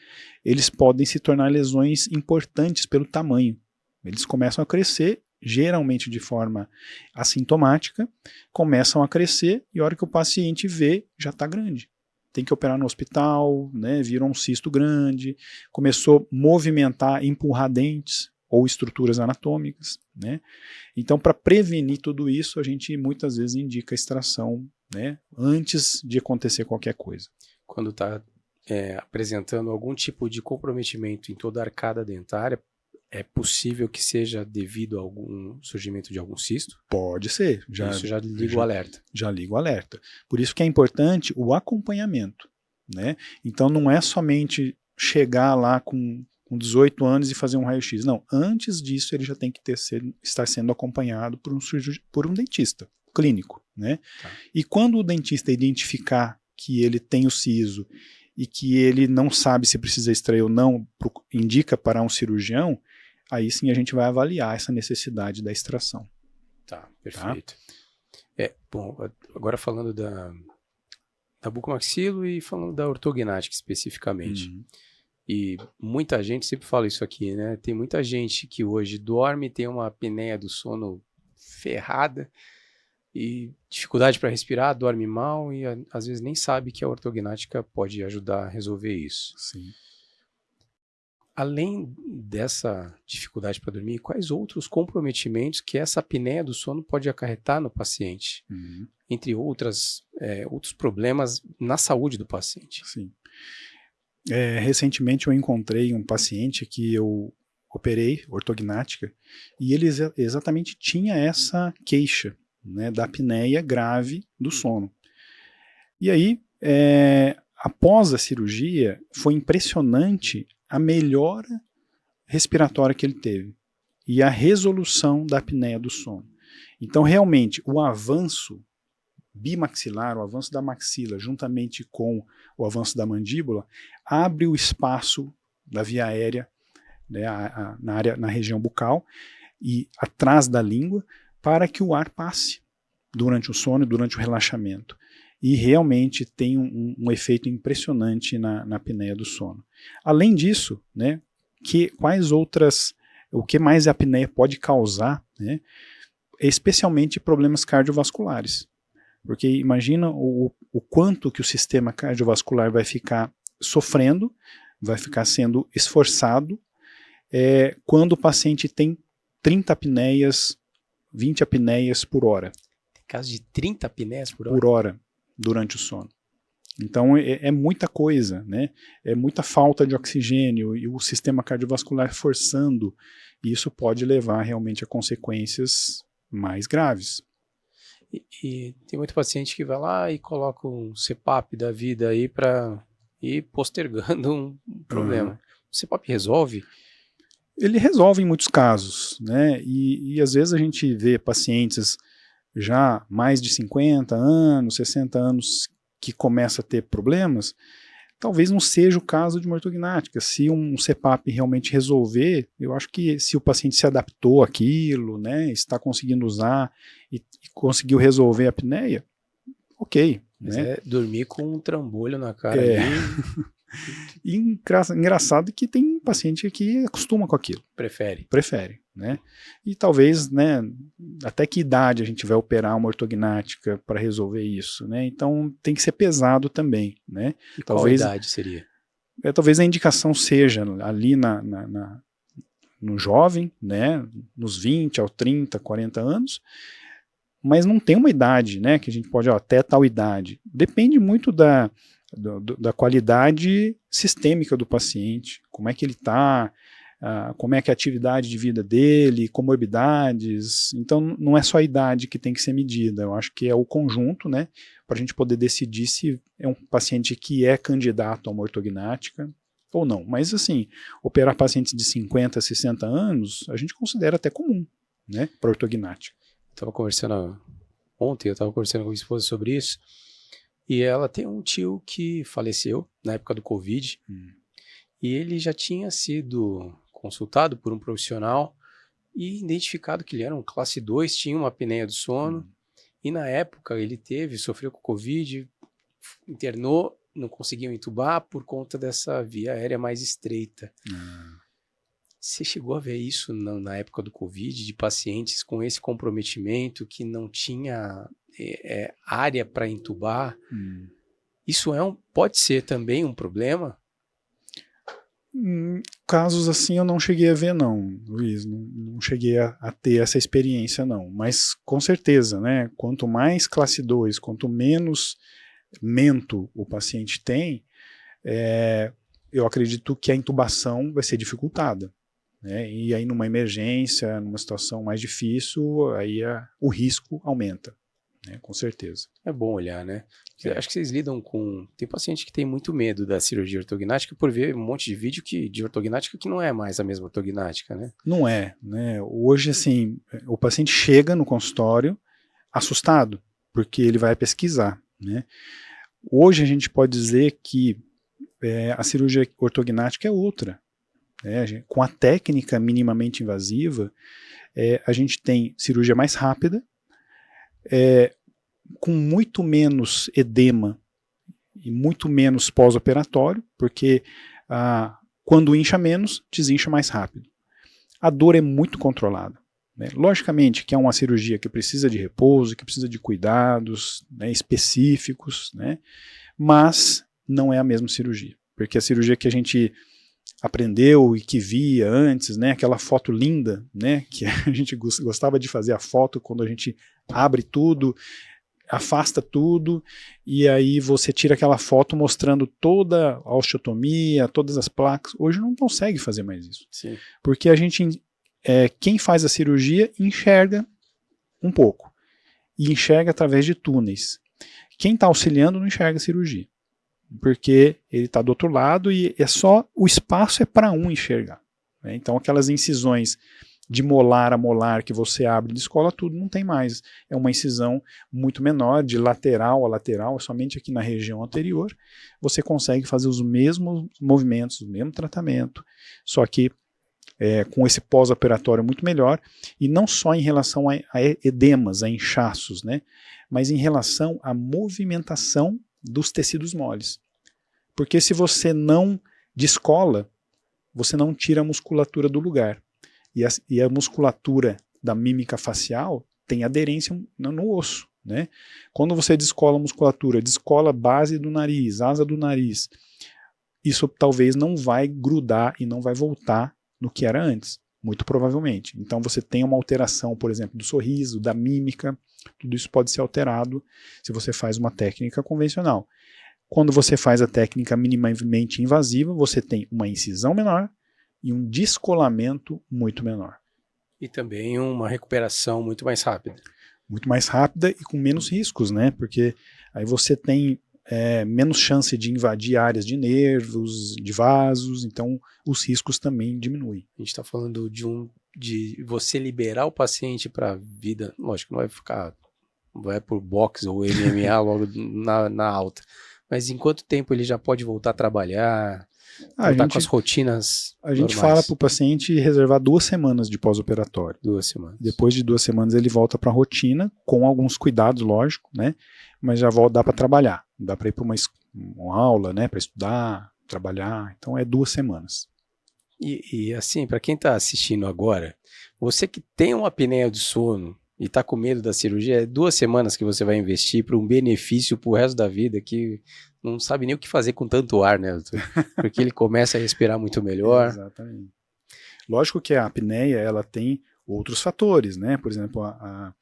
eles podem se tornar lesões importantes pelo tamanho. Eles começam a crescer, geralmente de forma assintomática, começam a crescer e a hora que o paciente vê, já está grande. Tem que operar no hospital, né, virou um cisto grande, começou a movimentar, empurrar dentes ou estruturas anatômicas, né? Então, para prevenir tudo isso, a gente muitas vezes indica a extração, né, antes de acontecer qualquer coisa.
Quando está apresentando algum tipo de comprometimento em toda a arcada dentária, é possível que seja devido a algum surgimento de algum cisto?
Pode ser.
Isso já liga o alerta.
Já liga o alerta. Por isso que é importante o acompanhamento, né? Então não é somente chegar lá com 18 anos e fazer um raio-x. Não, antes disso ele já tem que estar sendo acompanhado por um dentista clínico, né? Tá. E quando o dentista identificar que ele tem o siso e que ele não sabe se precisa extrair ou não, indica para um cirurgião, aí sim a gente vai avaliar essa necessidade da extração.
Tá, perfeito. Tá? Bom, agora falando da bucomaxilo e falando da ortognática especificamente. E muita gente, sempre fala isso aqui, né? Tem muita gente que hoje dorme, tem uma apneia do sono ferrada e dificuldade para respirar, dorme mal e às vezes nem sabe que a ortognática pode ajudar a resolver isso.
Sim.
Além dessa dificuldade para dormir, quais outros comprometimentos que essa apneia do sono pode acarretar no paciente? Entre outras outros problemas na saúde do paciente.
Sim. Recentemente eu encontrei um paciente que eu operei, ortognática, e ele exatamente tinha essa queixa, né, da apneia grave do sono. E aí, após a cirurgia, foi impressionante a melhora respiratória que ele teve e a resolução da apneia do sono. Então, realmente, o avanço bimaxilar, o avanço da maxila, juntamente com o avanço da mandíbula, abre o espaço da via aérea, né, na região bucal e atrás da língua, para que o ar passe durante o sono e durante o relaxamento. E realmente tem um efeito impressionante na apneia do sono. Além disso, né, o que mais a apneia pode causar, né, especialmente problemas cardiovasculares. Porque imagina o quanto que o sistema cardiovascular vai ficar sofrendo, vai ficar sendo esforçado, quando o paciente tem 30 apneias, 20 apneias por hora.
Tem caso de 30 apneias por hora?
Por hora, durante o sono. Então é muita coisa, né? É muita falta de oxigênio e o sistema cardiovascular forçando, e isso pode levar realmente a consequências mais graves.
E tem muito paciente que vai lá e coloca um CPAP da vida aí para ir postergando um problema. O CPAP resolve?
Ele resolve em muitos casos, né? E às vezes a gente vê pacientes já mais de 50 anos, 60 anos que começa a ter problemas. Talvez não seja o caso de uma ortognática. Se um CPAP realmente resolver, eu acho que se o paciente se adaptou àquilo, né, está conseguindo usar e conseguiu resolver a apneia, ok.
Mas
né?
Dormir com um trambolho na cara ali.
E engraçado que tem paciente que acostuma com aquilo. Prefere, né? E talvez, né, até que idade a gente vai operar uma ortognática para resolver isso, né? Então tem que ser pesado também, né?
E talvez, qual idade seria?
Talvez a indicação seja ali no jovem, né, nos 20 aos 30, 40 anos, mas não tem uma idade, né, que a gente pode, até tal idade. Depende muito da qualidade sistêmica do paciente, como é que ele está, como é que é a atividade de vida dele, comorbidades. Então não é só a idade que tem que ser medida, eu acho que é o conjunto, né, para a gente poder decidir se é um paciente que é candidato a uma ortognática ou não. Mas assim, operar pacientes de 50, 60 anos, a gente considera até comum, né, para ortognática.
Ontem eu estava conversando com a minha esposa sobre isso, e ela tem um tio que faleceu na época do Covid, e ele já tinha sido consultado por um profissional e identificado que ele era um classe 2, tinha uma apneia do sono, e na época ele sofreu com Covid, internou, não conseguiu entubar por conta dessa via aérea mais estreita. Você chegou a ver isso na época do Covid, de pacientes com esse comprometimento, que não tinha área para entubar? Isso pode ser também um problema?
Casos assim eu não cheguei a ver não, Luiz, não cheguei a ter essa experiência não, mas com certeza, né, quanto mais classe 2, quanto menos mento o paciente tem, eu acredito que a intubação vai ser dificultada, né, e aí numa emergência, numa situação mais difícil, aí o risco aumenta, né, com certeza.
É bom olhar, né? Acho que vocês lidam com... Tem paciente que tem muito medo da cirurgia ortognática por ver um monte de vídeo de ortognática que não é mais a mesma ortognática, né?
Não é, né? Hoje, assim, o paciente chega no consultório assustado, porque ele vai pesquisar, né? Hoje a gente pode dizer que a cirurgia ortognática é outra, né? Com a técnica minimamente invasiva, a gente tem cirurgia mais rápida, com muito menos edema e muito menos pós-operatório, porque quando incha menos, desincha mais rápido. A dor é muito controlada, né? Logicamente que é uma cirurgia que precisa de repouso, que precisa de cuidados, né, específicos, né? Mas não é a mesma cirurgia, porque a cirurgia que a gente aprendeu e que via antes, né, aquela foto linda, né, que a gente gostava de fazer a foto quando a gente abre tudo, afasta tudo e aí você tira aquela foto mostrando toda a osteotomia, todas as placas. Hoje não consegue fazer mais isso.
Sim.
Porque quem faz a cirurgia enxerga um pouco e enxerga através de túneis. Quem está auxiliando não enxerga a cirurgia, porque ele está do outro lado e o espaço é para um enxergar. Né? Então aquelas incisões de molar a molar que você abre e descola tudo, não tem mais. É uma incisão muito menor, de lateral a lateral, somente aqui na região anterior, você consegue fazer os mesmos movimentos, o mesmo tratamento, só que com esse pós-operatório muito melhor, e não só em relação a edemas, a inchaços, né, mas em relação à movimentação dos tecidos moles. Porque se você não descola, você não tira a musculatura do lugar. E a musculatura da mímica facial tem aderência no osso. Né? Quando você descola a musculatura, descola a base do nariz, asa do nariz, isso talvez não vai grudar e não vai voltar no que era antes, muito provavelmente. Então você tem uma alteração, por exemplo, do sorriso, da mímica, tudo isso pode ser alterado se você faz uma técnica convencional. Quando você faz a técnica minimamente invasiva, você tem uma incisão menor e um descolamento muito menor.
E também uma recuperação muito mais rápida.
Muito mais rápida e com menos riscos, né? Porque aí você tem menos chance de invadir áreas de nervos, de vasos, então os riscos também diminuem.
A gente está falando de você liberar o paciente para a vida, lógico, não vai por boxe ou MMA logo na alta, mas em quanto tempo ele já pode voltar a trabalhar, voltar com as rotinas
A gente fala para o paciente reservar 2 semanas de pós-operatório.
2 semanas.
Depois de 2 semanas ele volta para a rotina, com alguns cuidados, lógico, né? Mas já dá para trabalhar, dá para ir para uma aula, né? Para estudar, trabalhar, então é 2 semanas.
E assim, para quem está assistindo agora, você que tem uma apneia do sono e está com medo da cirurgia, é 2 semanas que você vai investir para um benefício para o resto da vida que não sabe nem o que fazer com tanto ar, né, doutor? Porque ele começa a respirar muito melhor.
Exatamente. Lógico que a apneia, ela tem outros fatores, né? Por exemplo, a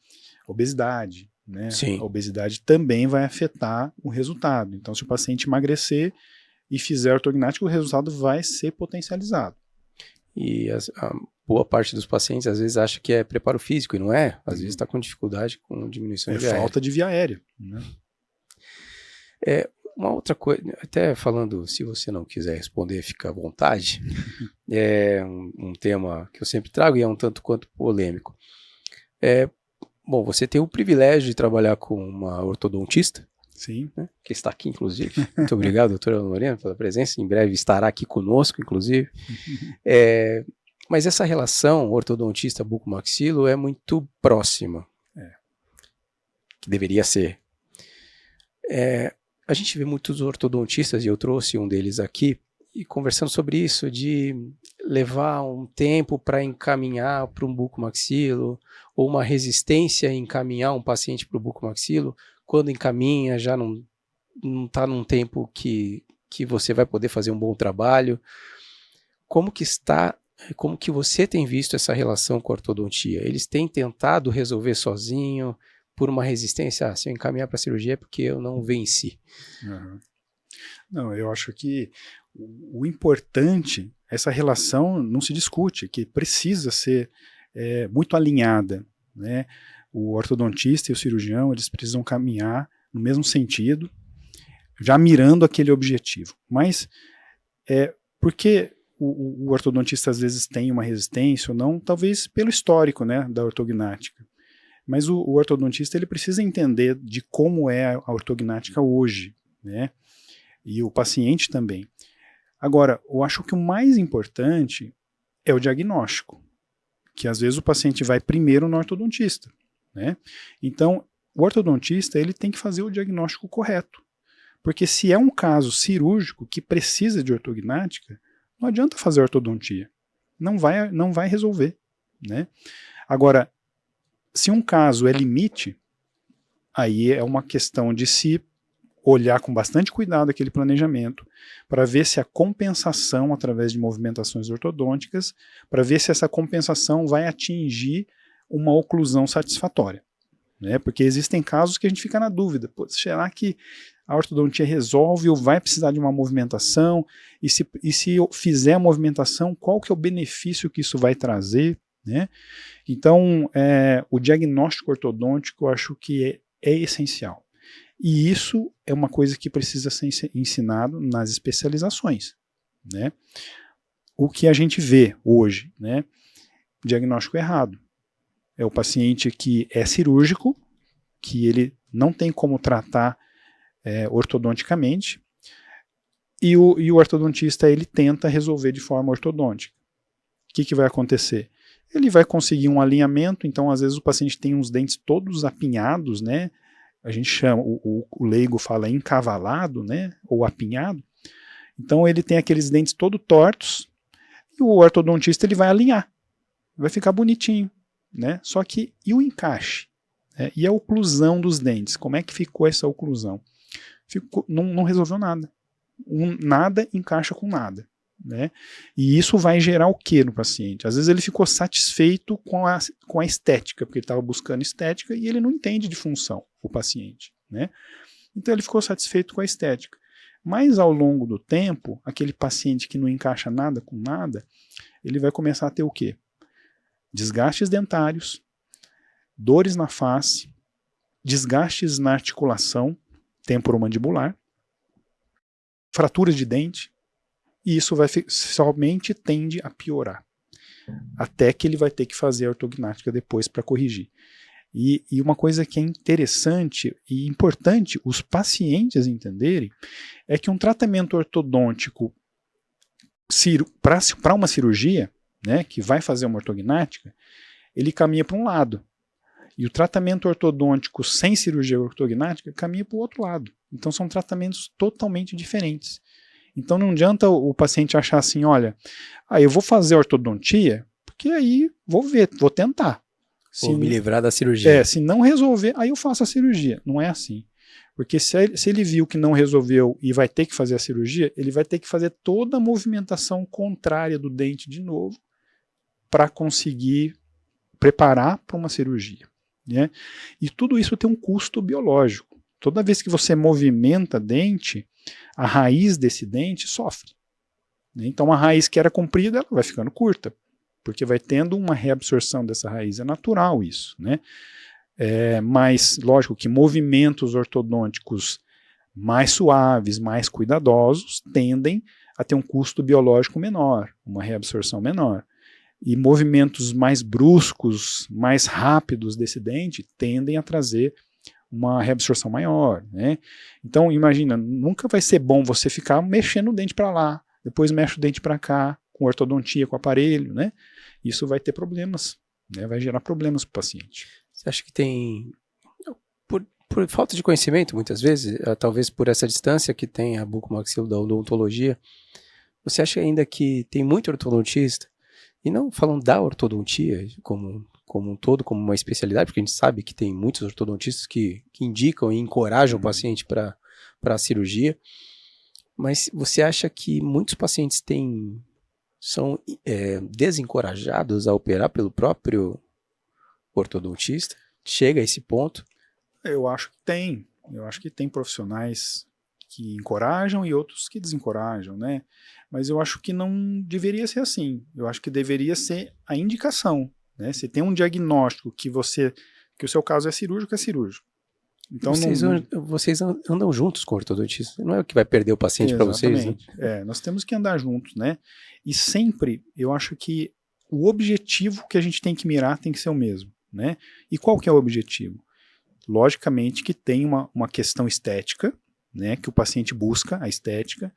obesidade, né?
Sim.
A obesidade também vai afetar o resultado. Então, se o paciente emagrecer e fizer ortognática, o resultado vai ser potencializado.
E a boa parte dos pacientes às vezes acha que é preparo físico e não é. Às vezes está com dificuldade com diminuição de via aérea.
Falta de via aérea. Né?
Uma outra coisa, até falando, se você não quiser responder, fica à vontade, é um tema que eu sempre trago e é um tanto quanto polêmico. Bom, você tem o privilégio de trabalhar com uma ortodontista,
sim,
né, que está aqui, inclusive. Muito obrigado, doutora Lorena, pela presença. Em breve estará aqui conosco, inclusive. Mas essa relação ortodontista-bucomaxilo é muito próxima. Que deveria ser. A gente vê muitos ortodontistas, e eu trouxe um deles aqui, e conversando sobre isso, de levar um tempo para encaminhar para um bucomaxilo, ou uma resistência em encaminhar um paciente para o bucomaxilo, quando encaminha já não está num tempo que você vai poder fazer um bom trabalho. Como que você tem visto essa relação com a ortodontia? Eles têm tentado resolver sozinho, por uma resistência, se eu encaminhar para a cirurgia é porque eu não venci.
Uhum. Não, eu acho que o importante, essa relação não se discute, que precisa ser muito alinhada, né? O ortodontista e o cirurgião, eles precisam caminhar no mesmo sentido, já mirando aquele objetivo. Mas, porque o ortodontista às vezes tem uma resistência ou não, talvez pelo histórico, né, da ortognática. Mas o ortodontista ele precisa entender de como é a ortognática hoje, né? E o paciente também. Agora, eu acho que o mais importante é o diagnóstico, que às vezes o paciente vai primeiro no ortodontista, né? Então, o ortodontista ele tem que fazer o diagnóstico correto, porque se é um caso cirúrgico que precisa de ortognática, não adianta fazer ortodontia, não vai resolver, né? Agora, se um caso é limite, aí é uma questão de se olhar com bastante cuidado aquele planejamento para ver se a compensação através de movimentações ortodônticas, para ver se essa compensação vai atingir uma oclusão satisfatória. né? Porque existem casos que a gente fica na dúvida, pô, será que a ortodontia resolve ou vai precisar de uma movimentação? E se eu fizer a movimentação, qual que é o benefício que isso vai trazer, né? Então, o diagnóstico ortodôntico eu acho que é essencial. E isso é uma coisa que precisa ser ensinado nas especializações, né? O que a gente vê hoje, né? Diagnóstico errado. É o paciente que é cirúrgico, que ele não tem como tratar ortodonticamente, e o ortodontista ele tenta resolver de forma ortodôntica. O que vai acontecer? Ele vai conseguir um alinhamento, então às vezes o paciente tem uns dentes todos apinhados, né? A gente chama, o leigo fala encavalado, né? Ou apinhado. Então ele tem aqueles dentes todos tortos, e o ortodontista ele vai alinhar, vai ficar bonitinho, né? Só que, e o encaixe? Né? E a oclusão dos dentes? Como é que ficou essa oclusão? Não resolveu nada. Nada encaixa com nada. Né? E isso vai gerar o que no paciente? Às vezes ele ficou satisfeito com a estética, porque ele estava buscando estética e ele não entende de função, o paciente. Né? Então ele ficou satisfeito com a estética. Mas ao longo do tempo, aquele paciente que não encaixa nada com nada, ele vai começar a ter o quê? Desgastes dentários, dores na face, desgastes na articulação temporomandibular, fraturas de dente, e isso somente tende a piorar, até que ele vai ter que fazer a ortognática depois para corrigir. E uma coisa que é interessante e importante os pacientes entenderem é que um tratamento ortodôntico para uma cirurgia, né, que vai fazer uma ortognática, ele caminha para um lado. E o tratamento ortodôntico sem cirurgia ortognática caminha para o outro lado. Então são tratamentos totalmente diferentes. Então não adianta o paciente achar assim, olha, eu vou fazer ortodontia, porque aí vou tentar.
Vou me livrar da cirurgia.
Se não resolver, aí eu faço a cirurgia. Não é assim. Porque se ele viu que não resolveu e vai ter que fazer a cirurgia, ele vai ter que fazer toda a movimentação contrária do dente de novo para conseguir preparar para uma cirurgia. Né? E tudo isso tem um custo biológico. Toda vez que você movimenta dente, a raiz desse dente sofre. Né? Então a raiz que era comprida, ela vai ficando curta, porque vai tendo uma reabsorção dessa raiz. É natural isso. Né? Mas, lógico que movimentos ortodônticos mais suaves, mais cuidadosos, tendem a ter um custo biológico menor, uma reabsorção menor. E movimentos mais bruscos, mais rápidos desse dente, tendem a trazer uma reabsorção maior. Né? Então, imagina, nunca vai ser bom você ficar mexendo o dente para lá, depois mexe o dente para cá, com ortodontia, com aparelho. Né? Isso vai ter problemas, né? Vai gerar problemas para o paciente.
Você acha que tem, por falta de conhecimento, muitas vezes, talvez por essa distância que tem a bucomaxilo da odontologia, você acha ainda que tem muito ortodontista, e não falando da ortodontia como um todo, como uma especialidade, porque a gente sabe que tem muitos ortodontistas que indicam e encorajam o paciente para a cirurgia, mas você acha que muitos pacientes são desencorajados a operar pelo próprio ortodontista? Chega a esse ponto?
Eu acho que tem. Eu acho que tem profissionais que encorajam e outros que desencorajam, né? Mas eu acho que não deveria ser assim. Eu acho que deveria ser a indicação, né? Se tem um diagnóstico que o seu caso é cirúrgico, é cirúrgico. Então
vocês andam juntos com o ortodontista. Não é o que vai perder o paciente para vocês, né?
Nós temos que andar juntos, né? E sempre, eu acho que o objetivo que a gente tem que mirar tem que ser o mesmo, né? E qual que é o objetivo? Logicamente que tem uma questão estética, né? Que o paciente busca a estética,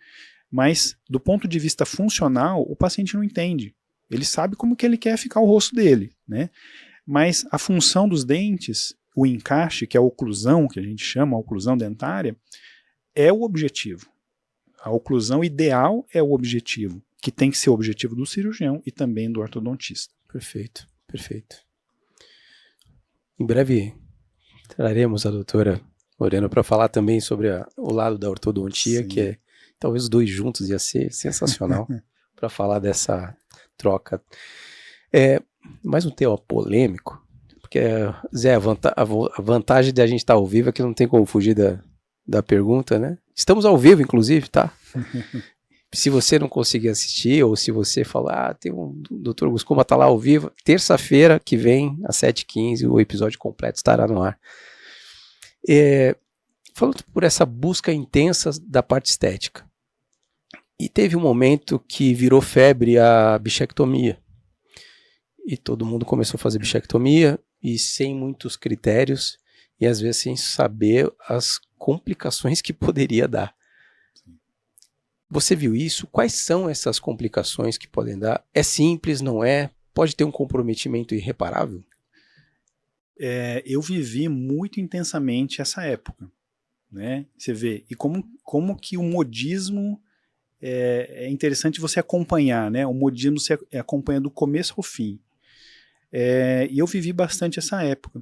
mas do ponto de vista funcional, o paciente não entende. Ele sabe como que ele quer ficar o rosto dele, né? Mas a função dos dentes, o encaixe, que é a oclusão, que a gente chama, a oclusão dentária, é o objetivo. A oclusão ideal é o objetivo, que tem que ser o objetivo do cirurgião e também do ortodontista.
Perfeito, perfeito. Em breve traremos a doutora Moreno para falar também sobre o lado da ortodontia, sim, que é, talvez os dois juntos ia ser sensacional para falar dessa troca. Mais um tema polêmico, porque, Zé, a vantagem de a gente estar ao vivo é que não tem como fugir da pergunta, né? Estamos ao vivo, inclusive, tá? Se você não conseguir assistir, ou se você falar, tem o Dr. Guscuma tá lá ao vivo, terça-feira que vem, às 7h15, o episódio completo estará no ar. Falando por essa busca intensa da parte estética. E teve um momento que virou febre a bichectomia. E todo mundo começou a fazer bichectomia, e sem muitos critérios, e às vezes sem saber as complicações que poderia dar. Você viu isso? Quais são essas complicações que podem dar? É simples, não é? Pode ter um comprometimento irreparável?
Eu vivi muito intensamente essa época, né? Você vê, e como que o modismo é interessante você acompanhar, né? O modismo você acompanha do começo ao fim. E eu vivi bastante essa época.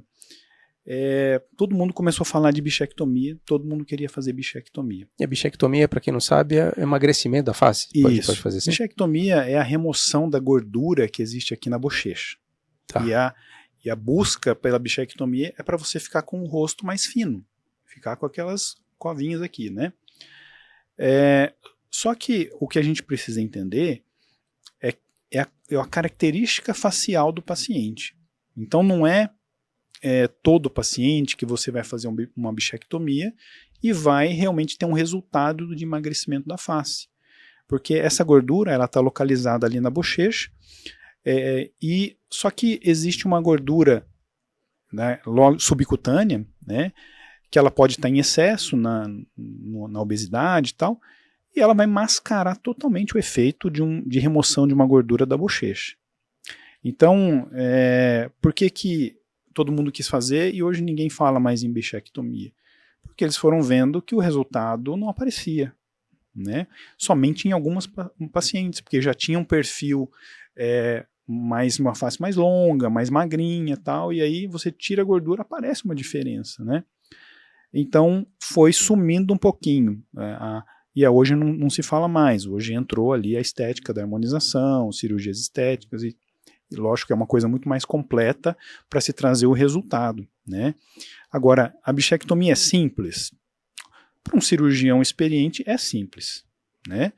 Todo mundo começou a falar de bichectomia, todo mundo queria fazer bichectomia.
E a bichectomia, para quem não sabe, é emagrecimento da face?
Isso.
Pode fazer assim?
Bichectomia é a remoção da gordura que existe aqui na bochecha.
Tá.
E a busca pela bichectomia é para você ficar com o rosto mais fino, ficar com aquelas covinhas aqui, né? Só que o que a gente precisa entender é a característica facial do paciente. Então não é todo paciente que você vai fazer uma bichectomia e vai realmente ter um resultado de emagrecimento da face. Porque essa gordura ela está localizada ali na bochecha, só que existe uma gordura, né, subcutânea, né, que ela pode estar em excesso na obesidade e tal, e ela vai mascarar totalmente o efeito de remoção de uma gordura da bochecha. Então, por que todo mundo quis fazer e hoje ninguém fala mais em bichectomia? Porque eles foram vendo que o resultado não aparecia, né? Somente em algumas pacientes, porque já tinha um perfil uma face mais longa, mais magrinha e tal, e aí você tira a gordura, aparece uma diferença, né? Então foi sumindo um pouquinho, e hoje não se fala mais, hoje entrou ali a estética da harmonização, cirurgias estéticas, e lógico que é uma coisa muito mais completa para se trazer o resultado, né? Agora, a bichectomia é simples? Para um cirurgião experiente é simples, né?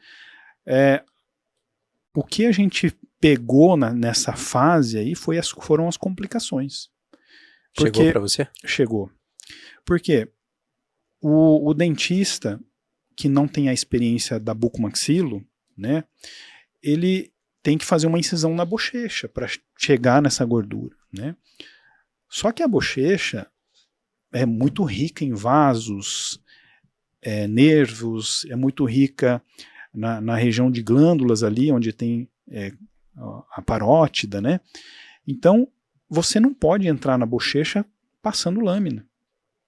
O que a gente pegou nessa fase aí foram as complicações.
Chegou para você?
Chegou. Porque o dentista que não tem a experiência da bucomaxilo, né, ele tem que fazer uma incisão na bochecha para chegar nessa gordura, né? Só que a bochecha é muito rica em vasos, nervos, é muito rica na região de glândulas ali, onde tem a parótida, né? Então, você não pode entrar na bochecha passando lâmina.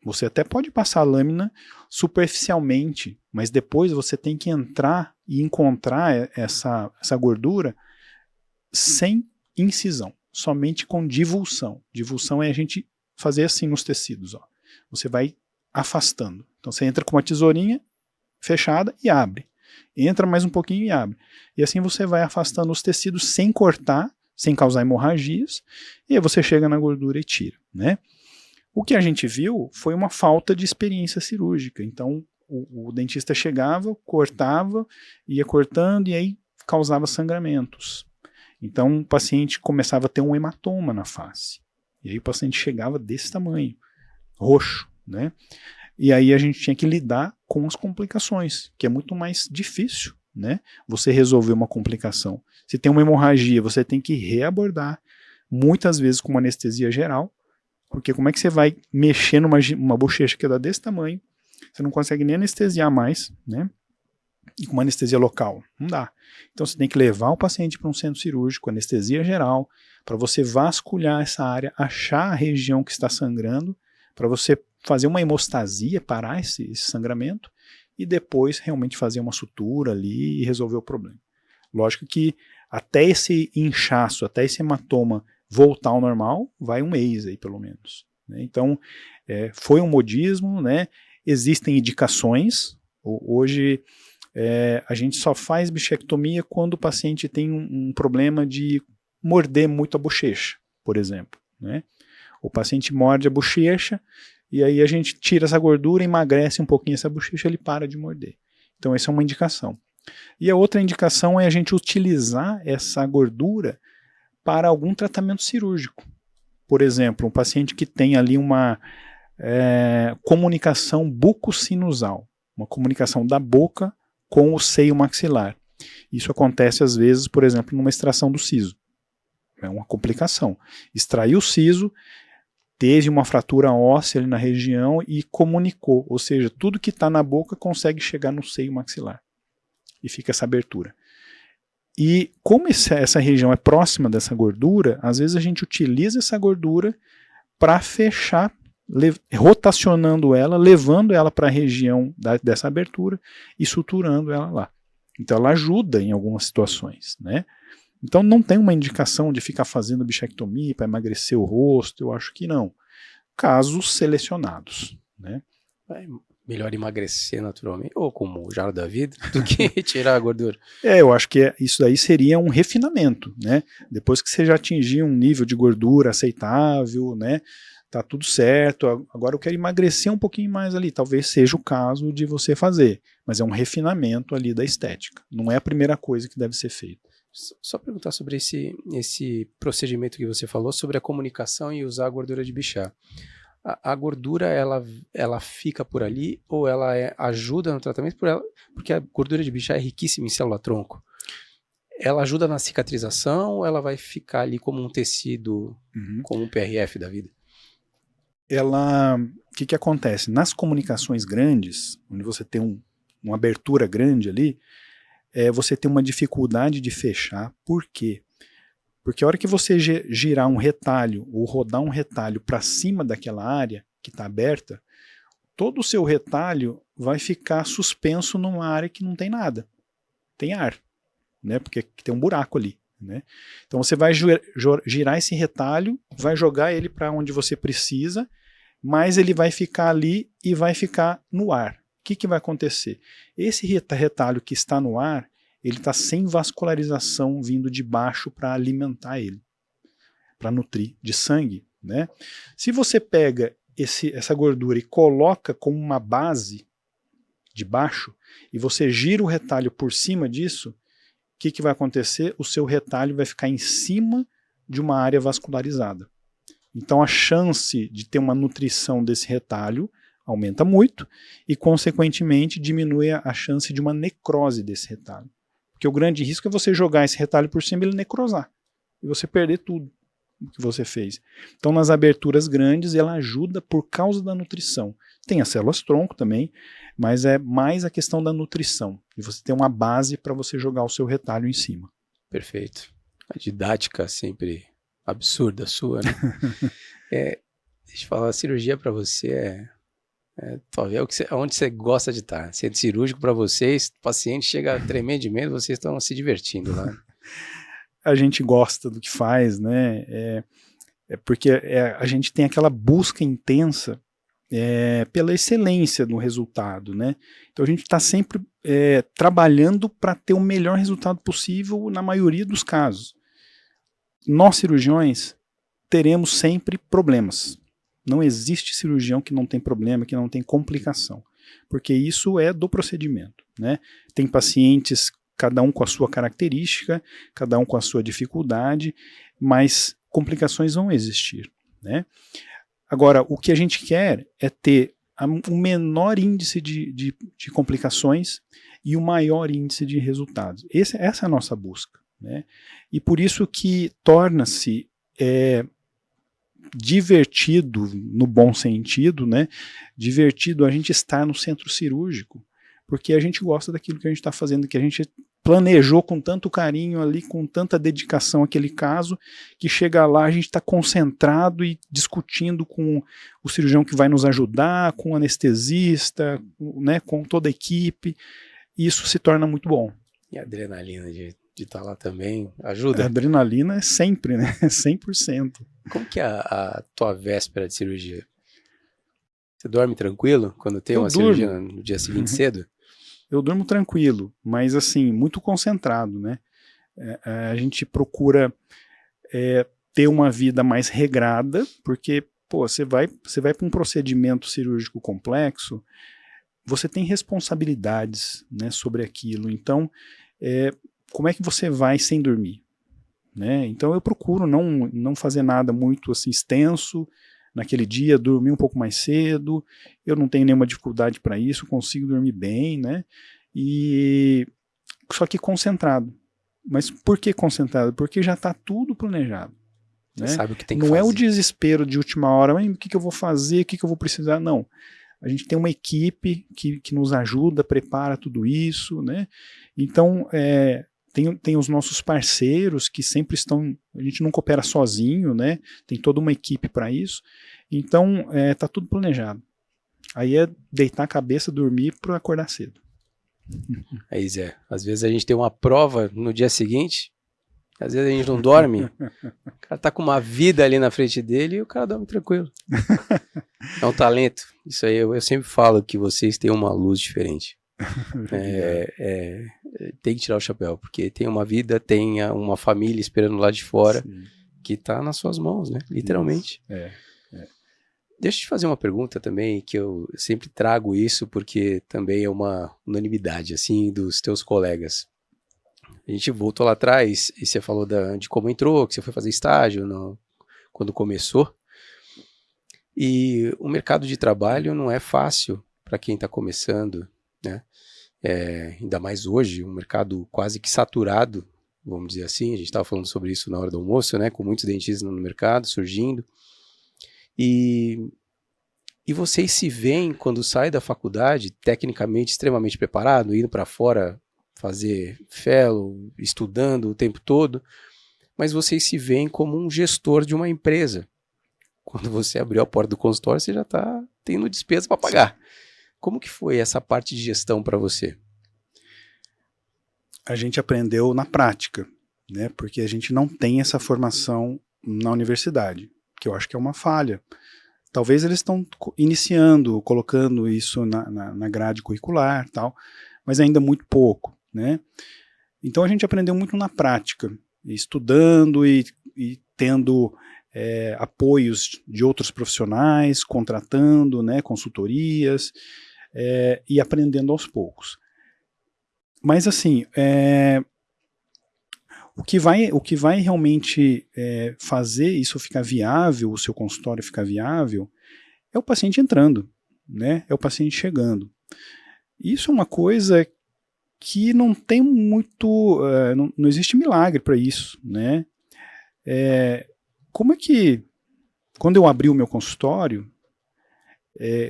Você até pode passar a lâmina superficialmente, mas depois você tem que entrar e encontrar essa gordura sem incisão, somente com divulsão. Divulsão é a gente fazer assim nos tecidos, ó. Você vai afastando. Então você entra com uma tesourinha fechada e abre. Entra mais um pouquinho e abre. E assim você vai afastando os tecidos sem cortar, sem causar hemorragias, e aí você chega na gordura e tira, né? O que a gente viu foi uma falta de experiência cirúrgica. Então o dentista chegava, cortava, ia cortando e aí causava sangramentos. Então o paciente começava a ter um hematoma na face. E aí o paciente chegava desse tamanho, roxo, né? E aí a gente tinha que lidar com as complicações, que é muito mais difícil, né? Você resolver uma complicação. Se tem uma hemorragia, você tem que reabordar, muitas vezes com uma anestesia geral, porque como é que você vai mexer numa bochecha que dá desse tamanho, você não consegue nem anestesiar mais, né? E com uma anestesia local, não dá. Então você tem que levar o paciente para um centro cirúrgico, anestesia geral, para você vasculhar essa área, achar a região que está sangrando, para você fazer uma hemostasia, parar esse sangramento, e depois realmente fazer uma sutura ali e resolver o problema. Lógico que até esse inchaço, até esse hematoma voltar ao normal, vai um mês aí pelo menos, né? Então, foi um modismo, né? Existem indicações. Hoje, a gente só faz bichectomia quando o paciente tem um problema de morder muito a bochecha, por exemplo, né? O paciente morde a bochecha e aí a gente tira essa gordura, emagrece um pouquinho essa bochecha, ele para de morder. Então essa é uma indicação. E a outra indicação é a gente utilizar essa gordura para algum tratamento cirúrgico. Por exemplo, um paciente que tem ali uma comunicação bucosinusal, uma comunicação da boca com o seio maxilar. Isso acontece às vezes, por exemplo, numa extração do siso. É uma complicação. Extraiu o siso, teve uma fratura óssea ali na região e comunicou, ou seja, tudo que está na boca consegue chegar no seio maxilar. E fica essa abertura. E como essa região é próxima dessa gordura, às vezes a gente utiliza essa gordura para fechar, rotacionando ela, levando ela para a região dessa abertura e suturando ela lá. Então ela ajuda em algumas situações, né? Então não tem uma indicação de ficar fazendo bichectomia para emagrecer o rosto, eu acho que não. Casos selecionados, né?
É melhor emagrecer naturalmente, ou como o jarro da vida, do que tirar a gordura.
Eu acho que isso daí seria um refinamento, né? Depois que você já atingir um nível de gordura aceitável, né? Tá tudo certo, agora eu quero emagrecer um pouquinho mais ali, talvez seja o caso de você fazer, mas é um refinamento ali da estética, não é a primeira coisa que deve ser feita.
Só perguntar sobre esse procedimento que você falou, sobre a comunicação e usar a gordura de bichar. A gordura, ela fica por ali ou ela ajuda no tratamento porque a gordura de bichar é riquíssima em célula-tronco? Ela ajuda na cicatrização ou ela vai ficar ali como um tecido, como um PRF da vida?
O que acontece? Nas comunicações grandes, onde você tem uma abertura grande ali, você tem uma dificuldade de fechar. Por quê? Porque a hora que você girar um retalho ou rodar um retalho para cima daquela área que está aberta, todo o seu retalho vai ficar suspenso numa área que não tem nada. Tem ar, né? Porque tem um buraco ali. Né? Então você vai girar esse retalho, vai jogar ele para onde você precisa, mas ele vai ficar ali e vai ficar no ar. O que vai acontecer? Esse retalho que está no ar, ele está sem vascularização vindo de baixo para alimentar ele, para nutrir de sangue. Né? Se você pega essa gordura e coloca como uma base de baixo, e você gira o retalho por cima disso, o que vai acontecer? O seu retalho vai ficar em cima de uma área vascularizada. Então a chance de ter uma nutrição desse retalho aumenta muito e, consequentemente, diminui a chance de uma necrose desse retalho. Porque o grande risco é você jogar esse retalho por cima e ele necrosar. E você perder tudo que você fez. Então, nas aberturas grandes, ela ajuda por causa da nutrição. Tem as células-tronco também, mas é mais a questão da nutrição. E você tem uma base para você jogar o seu retalho em cima.
Perfeito. A didática sempre absurda sua, né? Deixa eu falar, a cirurgia para você talvez onde você gosta de estar. Centro cirúrgico para vocês, o paciente chega tremendo de medo, vocês estão se divertindo lá.
A gente gosta do que faz, né? Porque a gente tem aquela busca intensa pela excelência no resultado, né? Então a gente está sempre trabalhando para ter o melhor resultado possível na maioria dos casos. Nós, cirurgiões, teremos sempre problemas. Não existe cirurgião que não tem problema, que não tem complicação, porque isso é do procedimento, né? Tem pacientes, cada um com a sua característica, cada um com a sua dificuldade, mas complicações vão existir, né? Agora, o que a gente quer é ter o menor índice de complicações e o maior índice de resultados. Essa é a nossa busca, né? E por isso que torna-se divertido, no bom sentido, né? Divertido a gente estar no centro cirúrgico, porque a gente gosta daquilo que a gente está fazendo, que a gente planejou com tanto carinho ali, com tanta dedicação aquele caso, que chega lá a gente está concentrado e discutindo com o cirurgião que vai nos ajudar, com o anestesista, né, com toda a equipe, e isso se torna muito bom.
E a adrenalina de estar lá também ajuda?
A adrenalina é sempre, né? 100%.
Como que é a tua véspera de cirurgia? Você dorme tranquilo quando tem uma cirurgia no dia seguinte cedo?
Eu durmo tranquilo, mas assim, muito concentrado, né? A gente procura ter uma vida mais regrada, porque pô, você vai para um procedimento cirúrgico complexo, você tem responsabilidades, né, sobre aquilo. Então, como é que você vai sem dormir? Né? Então eu procuro não fazer nada muito assim, extenso naquele dia, dormir um pouco mais cedo, eu não tenho nenhuma dificuldade para isso, consigo dormir bem, né? Só que concentrado. Mas por que concentrado? Porque já está tudo planejado.
Você
Né?
sabe o que tem que
não
fazer.
É o desespero de última hora, o que eu vou fazer, o que eu vou precisar, não. A gente tem uma equipe que nos ajuda, prepara tudo isso, né? Então, tem os nossos parceiros que sempre estão, a gente nunca opera sozinho, né? Tem toda uma equipe para isso. Então, tá tudo planejado. Aí é deitar a cabeça, dormir para acordar cedo.
Aí, Zé, às vezes a gente tem uma prova no dia seguinte, às vezes a gente não dorme, o cara tá com uma vida ali na frente dele e o cara dorme tranquilo. É um talento. Isso aí eu sempre falo que vocês têm uma luz diferente. Tem que tirar o chapéu, porque tem uma vida, tem uma família esperando lá de fora. Sim. Que tá nas suas mãos, né? Literalmente. Deixa eu te fazer uma pergunta também, que eu sempre trago isso, porque também é uma unanimidade, assim, dos teus colegas. A gente voltou lá atrás e você falou de como entrou, que você foi fazer estágio quando começou. E o mercado de trabalho não é fácil para quem está começando, né? Ainda mais hoje, um mercado quase que saturado, vamos dizer assim. A gente estava falando sobre isso na hora do almoço, né? Com muitos dentistas no mercado surgindo. E vocês se veem quando saem da faculdade, tecnicamente extremamente preparado, indo para fora fazer fellow, estudando o tempo todo, mas vocês se veem como um gestor de uma empresa. Quando você abriu a porta do consultório, você já está tendo despesa para pagar. Como que foi essa parte de gestão para você?
A gente aprendeu na prática, né? Porque a gente não tem essa formação na universidade, que eu acho que é uma falha. Talvez eles estão iniciando, colocando isso na grade curricular, tal, mas ainda muito pouco, né? Então a gente aprendeu muito na prática, estudando e tendo apoios de outros profissionais, contratando, né, consultorias, e aprendendo aos poucos. Mas assim, o que vai realmente fazer isso ficar viável, o seu consultório ficar viável, é o paciente entrando, né? É o paciente chegando. Isso é uma coisa que não tem muito, não existe milagre para isso, né? Como é que, quando eu abri o meu consultório,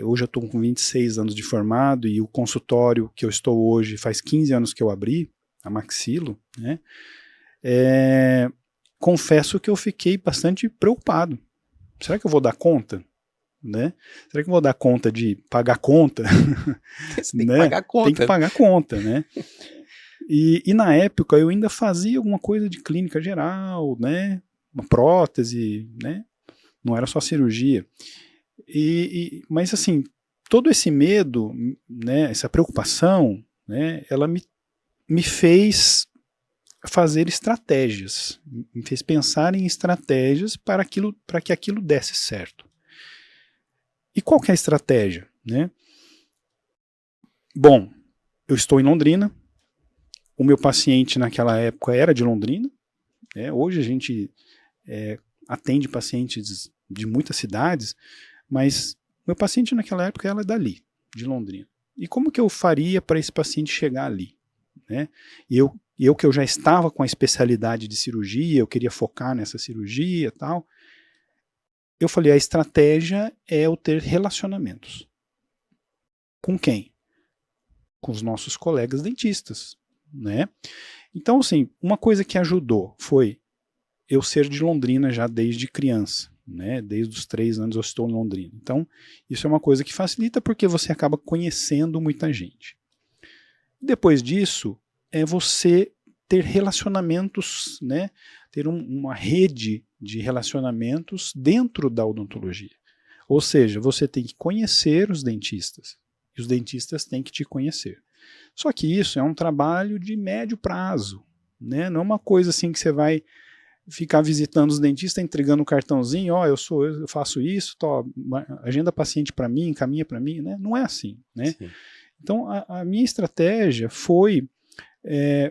hoje eu estou com 26 anos de formado e o consultório que eu estou hoje faz 15 anos que eu abri, a Maxilo, né? Confesso que eu fiquei bastante preocupado. Será que eu vou dar conta? Né? Será que eu vou dar conta de pagar conta?
Você tem que pagar conta.
Tem que pagar conta, né? E na época eu ainda fazia alguma coisa de clínica geral, né? Uma prótese, né? Não era só cirurgia. Mas assim, todo esse medo, né? Essa preocupação, né? Ela me fez fazer estratégias, me fez pensar em estratégias para que aquilo desse certo. E qual que é a estratégia? Né? Bom, eu estou em Londrina, o meu paciente naquela época era de Londrina, hoje a gente atende pacientes de muitas cidades, mas meu paciente naquela época era dali, de Londrina. E como que eu faria para esse paciente chegar ali? Né? E eu que eu já estava com a especialidade de cirurgia, eu queria focar nessa cirurgia e tal, eu falei, a estratégia é eu ter relacionamentos. Com quem? Com os nossos colegas dentistas, né? Então, assim, uma coisa que ajudou foi eu ser de Londrina já desde criança, né? Desde os 3 anos eu estou em Londrina. Então, isso é uma coisa que facilita porque você acaba conhecendo muita gente. Depois disso, é você ter relacionamentos, né? Ter uma rede de relacionamentos dentro da odontologia. Ou seja, você tem que conhecer os dentistas e os dentistas têm que te conhecer. Só que isso é um trabalho de médio prazo, né? Não é uma coisa assim que você vai ficar visitando os dentistas, entregando um cartãozinho, ó, eu faço isso, agenda paciente para mim, encaminha para mim, né? Não é assim, né?
Sim.
Então, a minha estratégia foi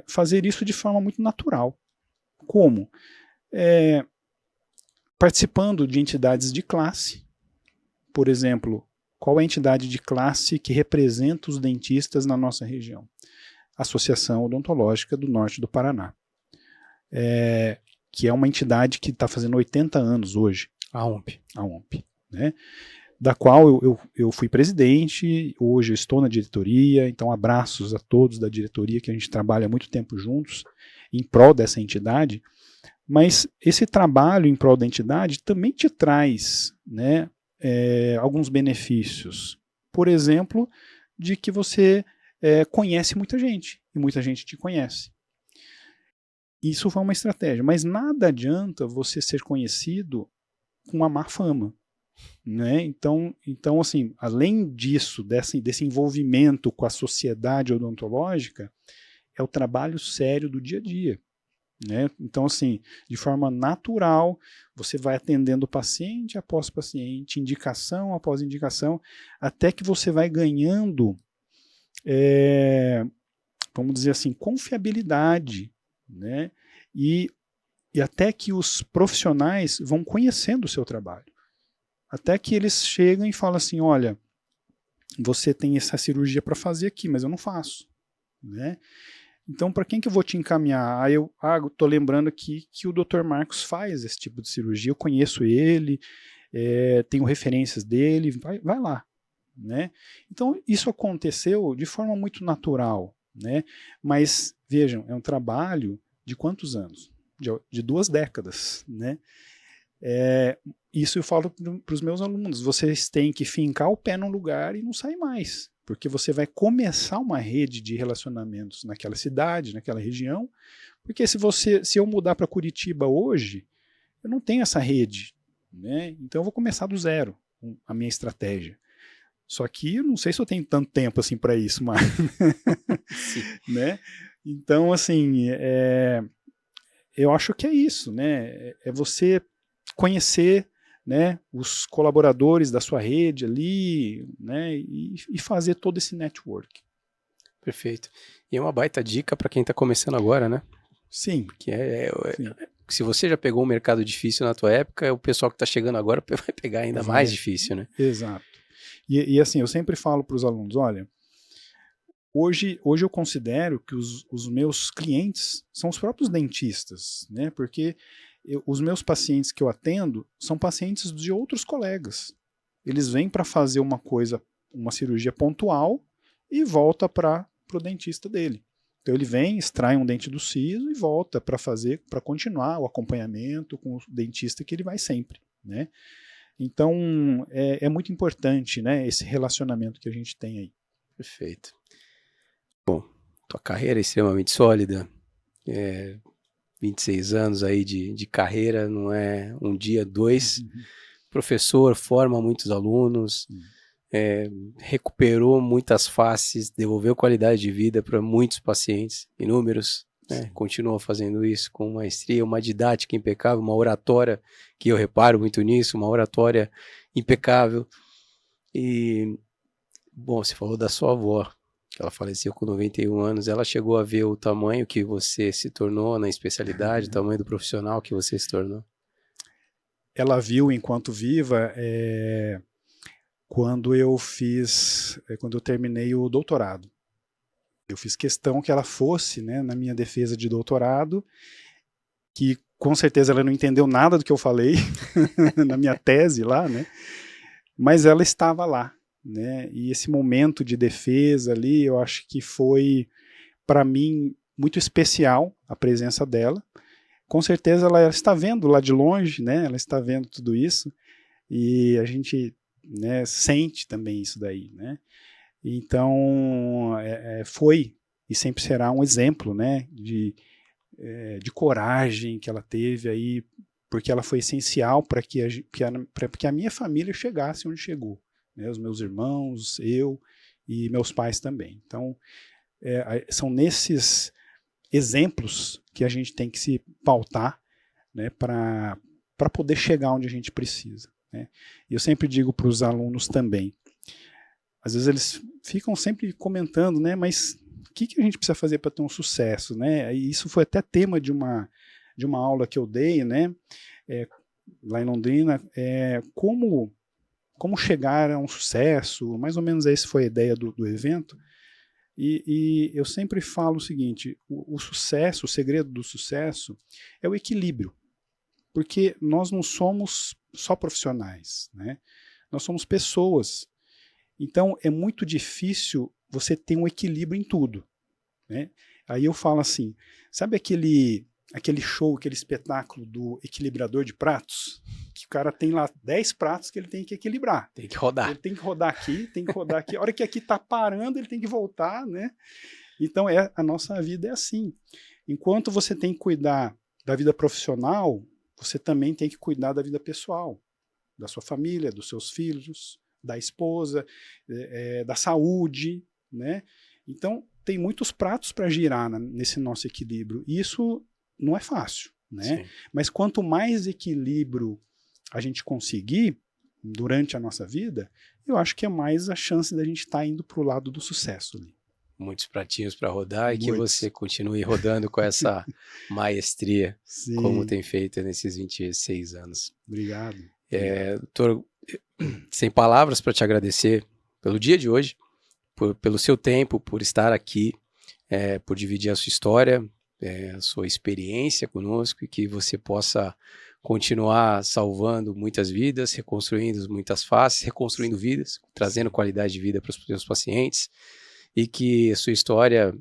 fazer isso de forma muito natural. Como? Participando de entidades de classe, por exemplo, qual é a entidade de classe que representa os dentistas na nossa região? Associação Odontológica do Norte do Paraná, que é uma entidade que está fazendo 80 anos hoje.
A OMP.
A OMP, né? Da qual eu fui presidente, hoje eu estou na diretoria, então abraços a todos da diretoria, que a gente trabalha há muito tempo juntos em prol dessa entidade, mas esse trabalho em prol da entidade também te traz, né, alguns benefícios. Por exemplo, de que você conhece muita gente, e muita gente te conhece. Isso foi uma estratégia, mas nada adianta você ser conhecido com uma má fama. Né? Então, assim, além disso, desse envolvimento com a sociedade odontológica, é o trabalho sério do dia a dia. Né? Então, assim, de forma natural, você vai atendendo paciente após paciente, indicação após indicação, até que você vai ganhando, vamos dizer assim, confiabilidade, né? E até que os profissionais vão conhecendo o seu trabalho. Até que eles chegam e falam assim, olha, você tem essa cirurgia para fazer aqui, mas eu não faço. Né? Então, para quem que eu vou te encaminhar? Aí eu estou lembrando aqui que o Dr. Marcos faz esse tipo de cirurgia, eu conheço ele, tenho referências dele, vai lá. Né? Então, isso aconteceu de forma muito natural. Né? Mas, vejam, é um trabalho de quantos anos? De 2 décadas. Né? Isso eu falo para os meus alunos, vocês têm que fincar o pé num lugar e não sair mais, porque você vai começar uma rede de relacionamentos naquela cidade, naquela região, porque se eu mudar para Curitiba hoje, eu não tenho essa rede, né? Então eu vou começar do zero, a minha estratégia. Só que eu não sei se eu tenho tanto tempo assim para isso, mas, né? Então, assim, eu acho que é isso, né? É você conhecer, né, os colaboradores da sua rede ali, né, e fazer todo esse network.
Perfeito. E é uma baita dica para quem está começando agora, né?
Sim.
Que se você já pegou um mercado difícil na tua época, o pessoal que está chegando agora vai pegar ainda mais difícil, né?
Exato. E assim, eu sempre falo para os alunos, olha, hoje eu considero que os meus clientes são os próprios dentistas, né? Porque os meus pacientes que eu atendo são pacientes de outros colegas. Eles vêm para fazer uma cirurgia pontual e volta para o dentista dele. Então ele vem, extrai um dente do siso e volta para continuar o acompanhamento com o dentista que ele vai sempre, né? Então é muito importante, né, esse relacionamento que a gente tem aí.
Perfeito. Bom, tua carreira é extremamente sólida, 26 anos aí de carreira, não é um dia, 2. Professor, forma muitos alunos, recuperou muitas faces, devolveu qualidade de vida para muitos pacientes, inúmeros, né? Continua fazendo isso com maestria, uma didática impecável, uma oratória, que eu reparo muito nisso, uma oratória impecável. E, bom, você falou da sua avó, que ela faleceu com 91 anos, ela chegou a ver o tamanho que você se tornou na especialidade, o tamanho do profissional que você se tornou?
Ela viu enquanto viva quando eu terminei o doutorado. Eu fiz questão que ela fosse, né, na minha defesa de doutorado, que com certeza ela não entendeu nada do que eu falei na minha tese lá, né, mas ela estava lá. Né, e esse momento de defesa ali, eu acho que foi, para mim, muito especial a presença dela. Com certeza ela está vendo lá de longe, né, ela está vendo tudo isso, e a gente, né, sente também isso daí, né? Então foi e sempre será um exemplo, né, de coragem que ela teve aí, porque ela foi essencial para que a minha família chegasse onde chegou, né, os meus irmãos, eu e meus pais também. Então são nesses exemplos que a gente tem que se pautar né, para poder chegar onde a gente precisa, né? E eu sempre digo para os alunos também, às vezes eles ficam sempre comentando, né, mas o que a gente precisa fazer para ter um sucesso, né? E isso foi até tema de uma aula que eu dei, né, lá em Londrina, como chegar a um sucesso, mais ou menos essa foi a ideia do evento. E eu sempre falo o seguinte, o sucesso, o segredo do sucesso é o equilíbrio, porque nós não somos só profissionais, né? Nós somos pessoas, então é muito difícil você ter um equilíbrio em tudo, né? Aí eu falo assim, sabe aquele show, aquele espetáculo do equilibrador de pratos? Que o cara tem lá 10 pratos que ele tem que equilibrar.
Tem que rodar.
Ele tem que rodar aqui, tem que rodar aqui. A hora que aqui está parando, ele tem que voltar, né? Então, a nossa vida é assim. Enquanto você tem que cuidar da vida profissional, você também tem que cuidar da vida pessoal, da sua família, dos seus filhos, da esposa, da saúde, né? Então, tem muitos pratos para girar nesse nosso equilíbrio. E isso não é fácil, né? Sim. Mas quanto mais equilíbrio a gente conseguir durante a nossa vida, eu acho que é mais a chance da gente estar indo para o lado do sucesso ali.
Muitos pratinhos para rodar e que você continue rodando com essa maestria, sim, como tem feito nesses 26 anos.
Obrigado.
Doutor, sem palavras para te agradecer pelo dia de hoje, pelo seu tempo, por estar aqui, por dividir a sua história, a sua experiência conosco, e que você possa continuar salvando muitas vidas, reconstruindo muitas faces, reconstruindo vidas, trazendo qualidade de vida para os seus pacientes, e que a sua história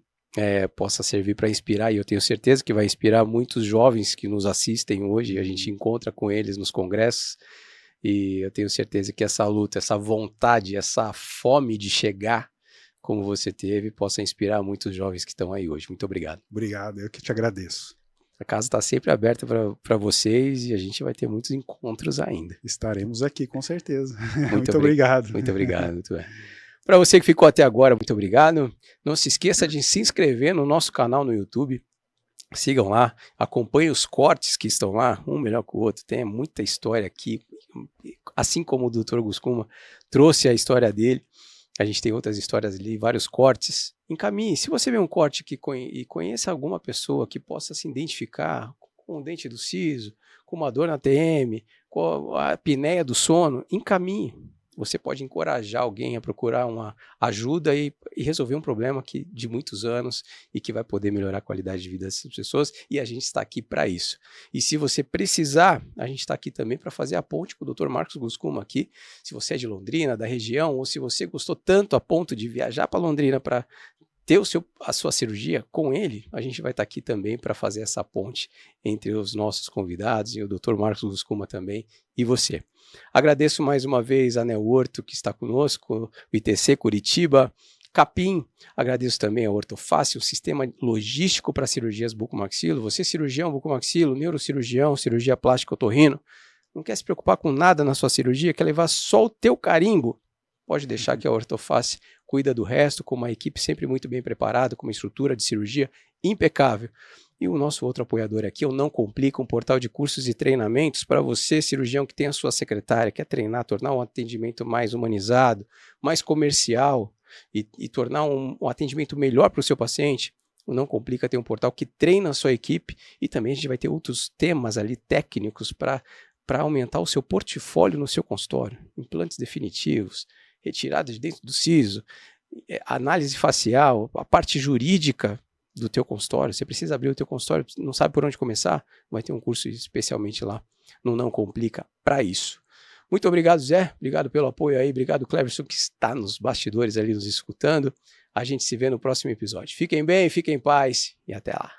possa servir para inspirar, e eu tenho certeza que vai inspirar muitos jovens que nos assistem hoje, a gente encontra com eles nos congressos, e eu tenho certeza que essa luta, essa vontade, essa fome de chegar como você teve, possa inspirar muitos jovens que estão aí hoje. Muito obrigado.
Obrigado, eu que te agradeço.
A casa está sempre aberta para vocês e a gente vai ter muitos encontros ainda.
Estaremos aqui, com certeza. Muito obrigado.
Muito obrigado. Muito bem. Para você que ficou até agora, muito obrigado. Não se esqueça de se inscrever no nosso canal no YouTube. Sigam lá, acompanhem os cortes que estão lá, um melhor que o outro. Tem muita história aqui. Assim como o Dr. Guscuma trouxe a história dele, a gente tem outras histórias ali, vários cortes. Encaminhe. Se você vê um corte e conheça alguma pessoa que possa se identificar com o dente do siso, com uma dor na TM, com a apneia do sono, encaminhe. Você pode encorajar alguém a procurar uma ajuda e resolver um problema de muitos anos e que vai poder melhorar a qualidade de vida dessas pessoas, e a gente está aqui para isso. E se você precisar, a gente está aqui também para fazer a ponte com o Dr. Marcos Guscuma aqui. Se você é de Londrina, da região, ou se você gostou tanto a ponto de viajar para Londrina para ter a sua cirurgia com ele, a gente vai estar aqui também para fazer essa ponte entre os nossos convidados e o Dr. Marcos Guscuma também e você. Agradeço mais uma vez a Neorto que está conosco, o ITC Curitiba, Capim, agradeço também a Ortofácil, um sistema logístico para cirurgias bucomaxilo. Você cirurgião bucomaxilo, neurocirurgião, cirurgia plástica otorrino, não quer se preocupar com nada na sua cirurgia, quer levar só o teu carimbo? Pode deixar que a Ortofácil cuida do resto, com uma equipe sempre muito bem preparada, com uma estrutura de cirurgia impecável. E o nosso outro apoiador aqui, o Não Complica, um portal de cursos e treinamentos para você, cirurgião que tem a sua secretária, quer treinar, tornar um atendimento mais humanizado, mais comercial e tornar um atendimento melhor para o seu paciente. O Não Complica tem um portal que treina a sua equipe e também a gente vai ter outros temas ali técnicos para aumentar o seu portfólio no seu consultório. Implantes definitivos, retirada de dentro do siso, análise facial, a parte jurídica do teu consultório. Você precisa abrir o teu consultório, não sabe por onde começar? Vai ter um curso especialmente lá no Não Complica para isso. Muito obrigado, Zé. Obrigado pelo apoio aí. Obrigado, Cleverson, que está nos bastidores ali nos escutando. A gente se vê no próximo episódio. Fiquem bem, fiquem em paz e até lá.